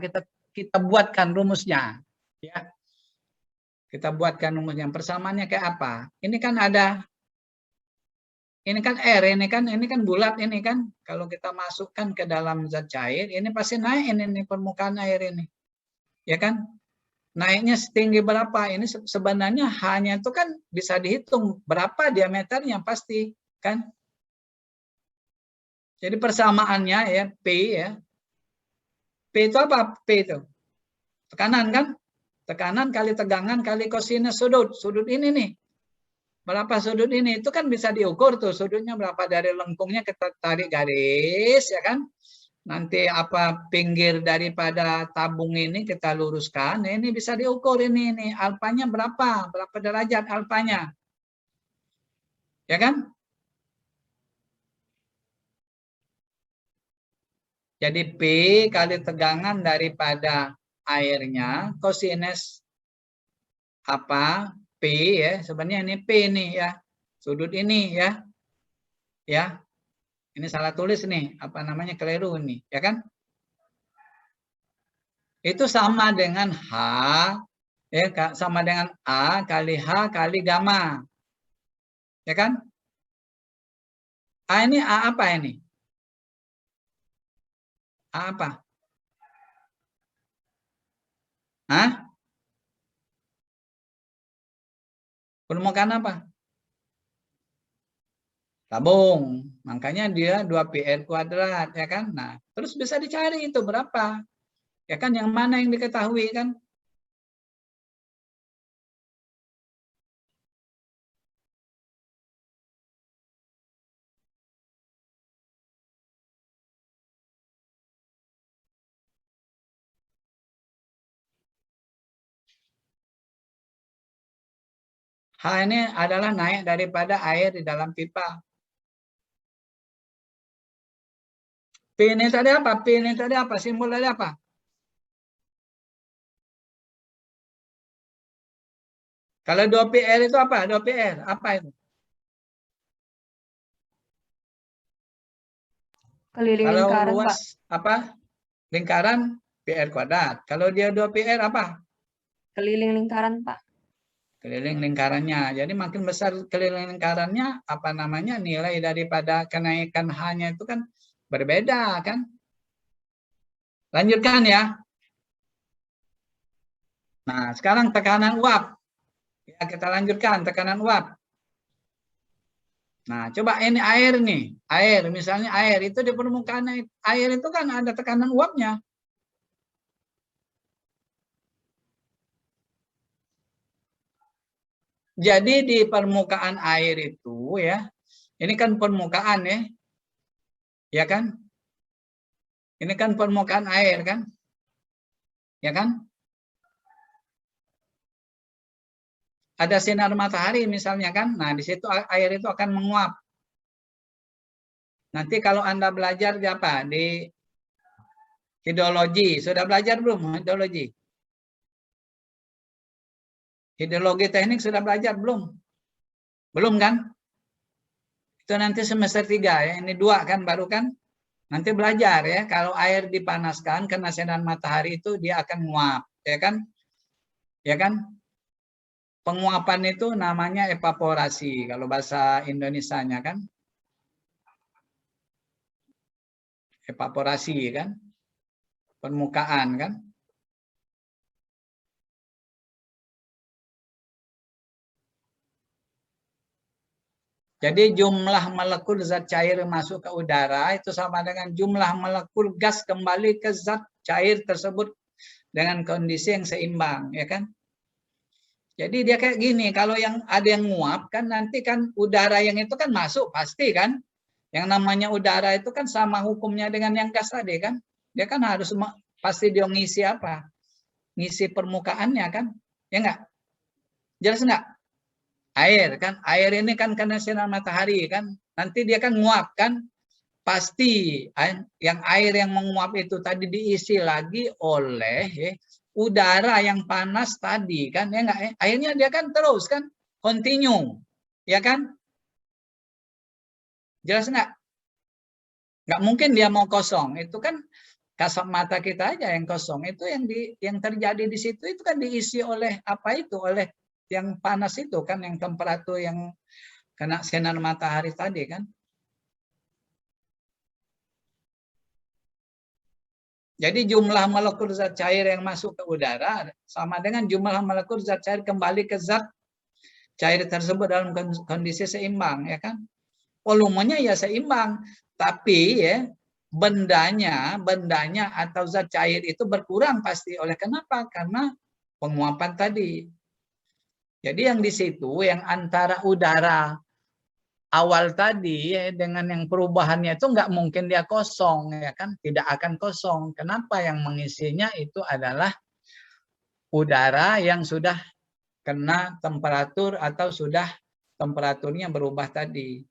Speaker 1: Kita buatkan rumusnya, ya. Kita buatkan rumusnya. Persamaannya kayak apa? Ini kan ada, ini kan R, ini kan bulat ini kan. Kalau kita masukkan ke dalam zat cair, ini pasti naik ini permukaan air ini, ya kan? Naiknya setinggi berapa? Ini sebenarnya hanya itu kan bisa dihitung berapa diameternya pasti, kan? Jadi persamaannya ya P ya. P itu apa? P itu tekanan kan? Tekanan kali tegangan kali kosinus sudut. Sudut ini nih. Berapa sudut ini? Itu kan bisa diukur tuh sudutnya berapa dari lengkungnya kita tarik garis ya kan? Nanti apa pinggir daripada tabung ini kita luruskan. Ini bisa diukur ini alfanya berapa? Berapa derajat alfanya? Ya kan? Jadi P kali tegangan daripada airnya kosinus apa P ya sebenarnya ini P nih ya sudut ini ya ini salah tulis nih apa namanya keliru nih ya kan itu sama dengan H ya sama dengan A kali H kali gamma ya kan A ini A apa ini A apa Hah? Permukaan apa? Tabung. Makanya dia 2πr kuadrat ya kan. Nah, terus bisa dicari itu berapa? Ya kan yang mana yang diketahui kan? H ini adalah naik daripada air di dalam pipa. P ini tadi apa? P ini tadi apa? Simbol tadi apa? Kalau 2πr itu apa? 2πr apa itu?
Speaker 3: Keliling
Speaker 1: Kalau
Speaker 3: lingkaran,
Speaker 1: luas
Speaker 3: Pak.
Speaker 1: apa? Lingkaran PR kuadrat. Kalau dia 2πr apa?
Speaker 3: Keliling lingkaran, Pak.
Speaker 1: keliling lingkarannya. Jadi makin besar keliling lingkarannya, apa namanya, nilai daripada kenaikan H-nya itu kan berbeda kan. Lanjutkan ya. Nah, sekarang tekanan uap. Ya, kita lanjutkan tekanan uap. Nah, coba ini air nih. Air, misalnya air itu di permukaan air itu kan ada tekanan uapnya. Jadi di permukaan air itu ya, ini kan permukaan ya kan? Ini kan permukaan air kan? Ya kan? Ada sinar matahari misalnya kan? Nah, di situ air itu akan menguap. Nanti kalau Anda belajar di apa? Di hidrologi. Sudah belajar belum hidrologi? Hidrologi teknik sudah belajar belum? Belum kan? Itu nanti semester 3 ya. Ini 2 kan baru kan? Nanti belajar ya. Kalau air dipanaskan kena sinar matahari itu dia akan menguap, ya kan? Ya kan? Penguapan itu namanya evaporasi kalau bahasa Indonesianya kan? Evaporasi kan? Permukaan kan? Jadi jumlah molekul zat cair masuk ke udara itu sama dengan jumlah molekul gas kembali ke zat cair tersebut dengan kondisi yang seimbang, ya kan? Jadi dia kayak gini, kalau yang ada yang nguap kan nanti kan udara yang itu kan masuk pasti kan? Yang namanya udara itu kan sama hukumnya dengan yang gas tadi kan? Dia kan harus pasti dia ngisi apa? Ngisi permukaannya kan? Ya enggak? Jelas enggak? Air kan, air ini kan karena sinar matahari kan, nanti dia kan nguap kan, pasti yang air yang menguap itu tadi diisi lagi oleh udara yang panas tadi kan, ya enggak? Akhirnya dia kan terus kan, continue, ya kan? Jelas enggak? Enggak mungkin dia mau kosong, itu kan kasat mata kita aja yang kosong, itu yang terjadi di situ itu kan diisi oleh apa itu, oleh yang panas itu kan, yang temperatur yang kena sinar matahari tadi kan. Jadi jumlah molekul zat cair yang masuk ke udara sama dengan jumlah molekul zat cair kembali ke zat cair tersebut dalam kondisi seimbang, ya kan? Volumenya ya seimbang, tapi ya bendanya atau zat cair itu berkurang pasti. Oleh kenapa? Karena penguapan tadi. Jadi yang di situ yang antara udara awal tadi ya, dengan yang perubahannya itu nggak mungkin dia kosong, ya kan? Tidak akan kosong. Kenapa? Yang mengisinya itu adalah udara yang sudah kena temperatur atau sudah temperaturnya berubah tadi.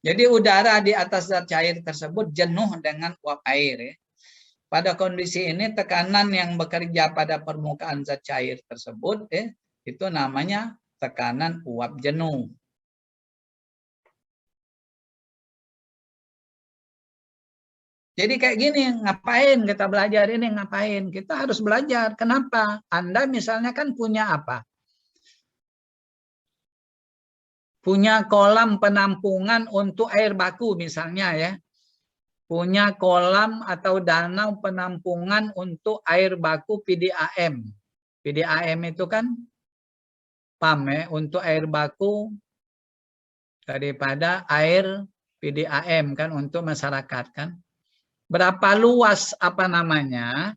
Speaker 1: Jadi udara di atas zat cair tersebut jenuh dengan uap air. Ya. Pada kondisi ini tekanan yang bekerja pada permukaan zat cair tersebut itu namanya tekanan uap jenuh. Jadi kayak gini, ngapain kita belajar ini, ngapain? Kita harus belajar. Kenapa? Anda misalnya kan punya apa? Punya kolam penampungan untuk air baku misalnya ya. Punya kolam atau danau penampungan untuk air baku PDAM. PDAM itu kan PAM ya, untuk air baku daripada air PDAM kan untuk masyarakat kan. Berapa luas apa namanya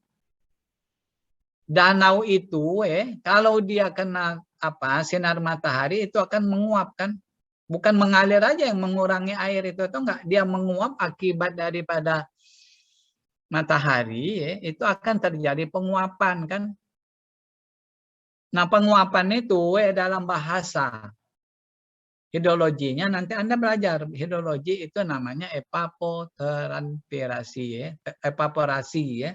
Speaker 1: danau itu kalau dia kena apa sinar matahari itu akan menguap kan, bukan mengalir aja yang mengurangi air itu atau enggak, dia menguap akibat daripada matahari itu akan terjadi penguapan kan. Nah penguapan itu dalam bahasa hidrologinya nanti Anda belajar hidrologi itu namanya evapotranspirasi evaporasi ya.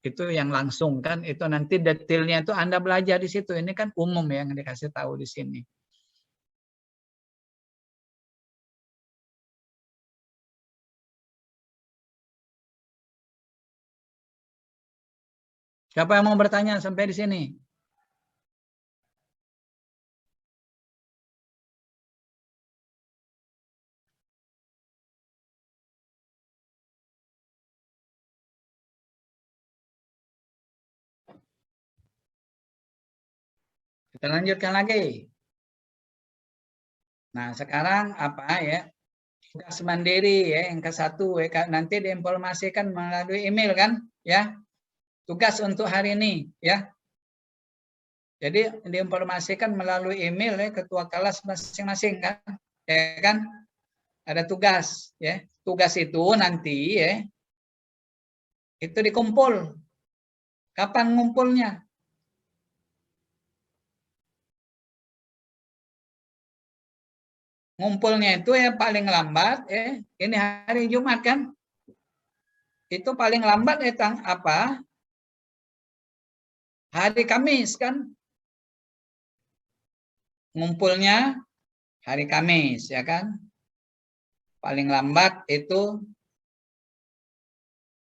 Speaker 1: Itu yang langsung kan, itu nanti detailnya itu Anda belajar di situ. Ini kan umum ya yang dikasih tahu di sini. Siapa yang mau bertanya sampai di sini? Kita lanjutkan lagi. Nah, sekarang apa ya? Tugas mandiri ya yang ke-1 ya, nanti diinformasikan melalui email kan ya. Tugas untuk hari ini ya. Jadi diinformasikan melalui email ya ketua kelas masing-masing kan. Ya kan? Ada tugas ya. Tugas itu nanti ya itu dikumpul. Kapan ngumpulnya? Ngumpulnya itu ya paling lambat ya. Ini hari Jumat kan? Itu paling lambat ya apa? Hari Kamis kan? Ngumpulnya hari Kamis ya kan? Paling lambat itu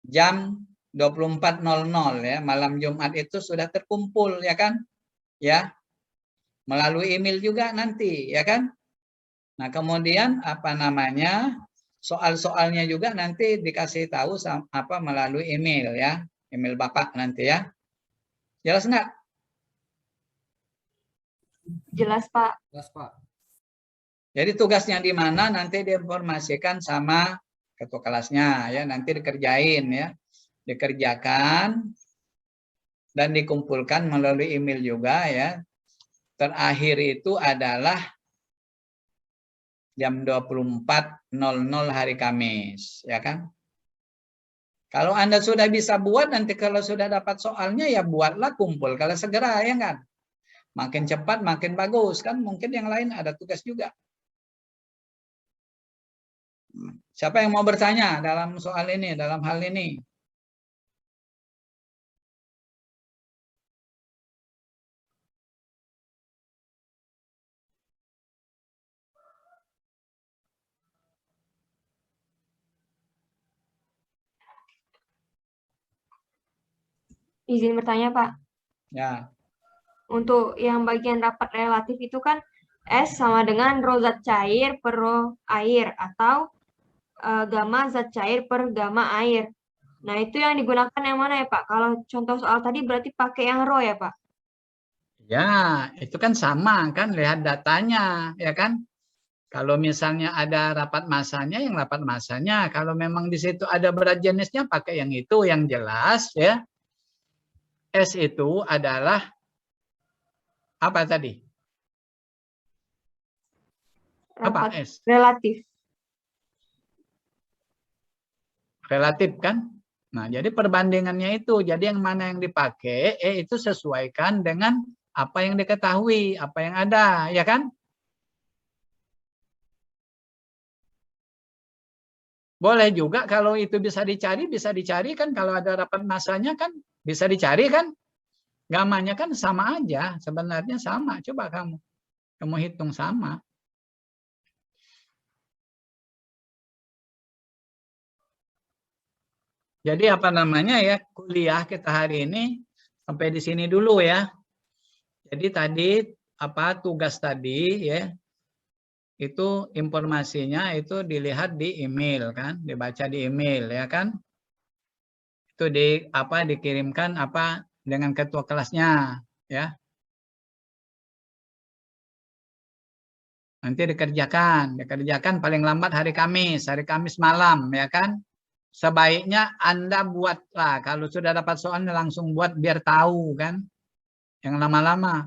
Speaker 1: jam 24.00 ya, malam Jumat itu sudah terkumpul ya kan? Ya. Melalui email juga nanti ya kan? Nah, kemudian apa namanya? Soal-soalnya juga nanti dikasih tahu apa melalui email ya. Email Bapak nanti ya. Jelas enggak?
Speaker 3: Jelas, Pak.
Speaker 2: Jelas, Pak.
Speaker 1: Jadi tugasnya di mana nanti diinformasikan sama ketua kelasnya ya, nanti dikerjain ya. Dikerjakan dan dikumpulkan melalui email juga ya. Terakhir itu adalah jam 24.00 hari Kamis, ya kan? Kalau Anda sudah bisa buat, nanti kalau sudah dapat soalnya ya buatlah, kumpul. Kalau segera ya kan? Makin cepat makin bagus kan? Mungkin yang lain ada tugas juga. Siapa yang mau bertanya dalam soal ini, dalam hal ini?
Speaker 3: Izin bertanya, Pak.
Speaker 1: Ya.
Speaker 3: Untuk yang bagian rapat relatif itu kan S sama dengan rho zat cair per rho air atau gamma zat cair per gamma air. Nah, itu yang digunakan yang mana ya, Pak? Kalau contoh soal tadi berarti pakai yang rho ya, Pak?
Speaker 1: Ya, itu kan sama kan, lihat datanya, ya kan? Kalau misalnya ada rapat massanya, yang rapat massanya. Kalau memang di situ ada berat jenisnya, pakai yang itu, yang jelas ya. S itu adalah apa tadi? Apa
Speaker 3: Rapat
Speaker 1: S?
Speaker 3: relatif.
Speaker 1: Relatif kan? Nah, jadi perbandingannya itu. Jadi yang mana yang dipakai, itu sesuaikan dengan apa yang diketahui, apa yang ada, ya kan? Boleh juga kalau itu bisa dicari kan, kalau ada rapat massanya kan bisa dicari kan? Gamanya kan sama aja, sebenarnya sama. Coba kamu hitung sama. Jadi apa namanya ya, kuliah kita hari ini sampai di sini dulu ya. Jadi tadi apa tugas tadi ya, itu informasinya itu dilihat di email kan, dibaca di email ya kan. Itu dikirimkan apa dengan ketua kelasnya ya. Nanti dikerjakan paling lambat hari Kamis malam ya kan. Sebaiknya Anda buatlah, kalau sudah dapat soalnya langsung buat biar tahu kan. Yang lama-lama.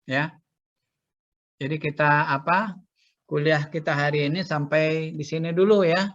Speaker 1: Ya. Jadi kita kuliah kita hari ini sampai di sini dulu ya.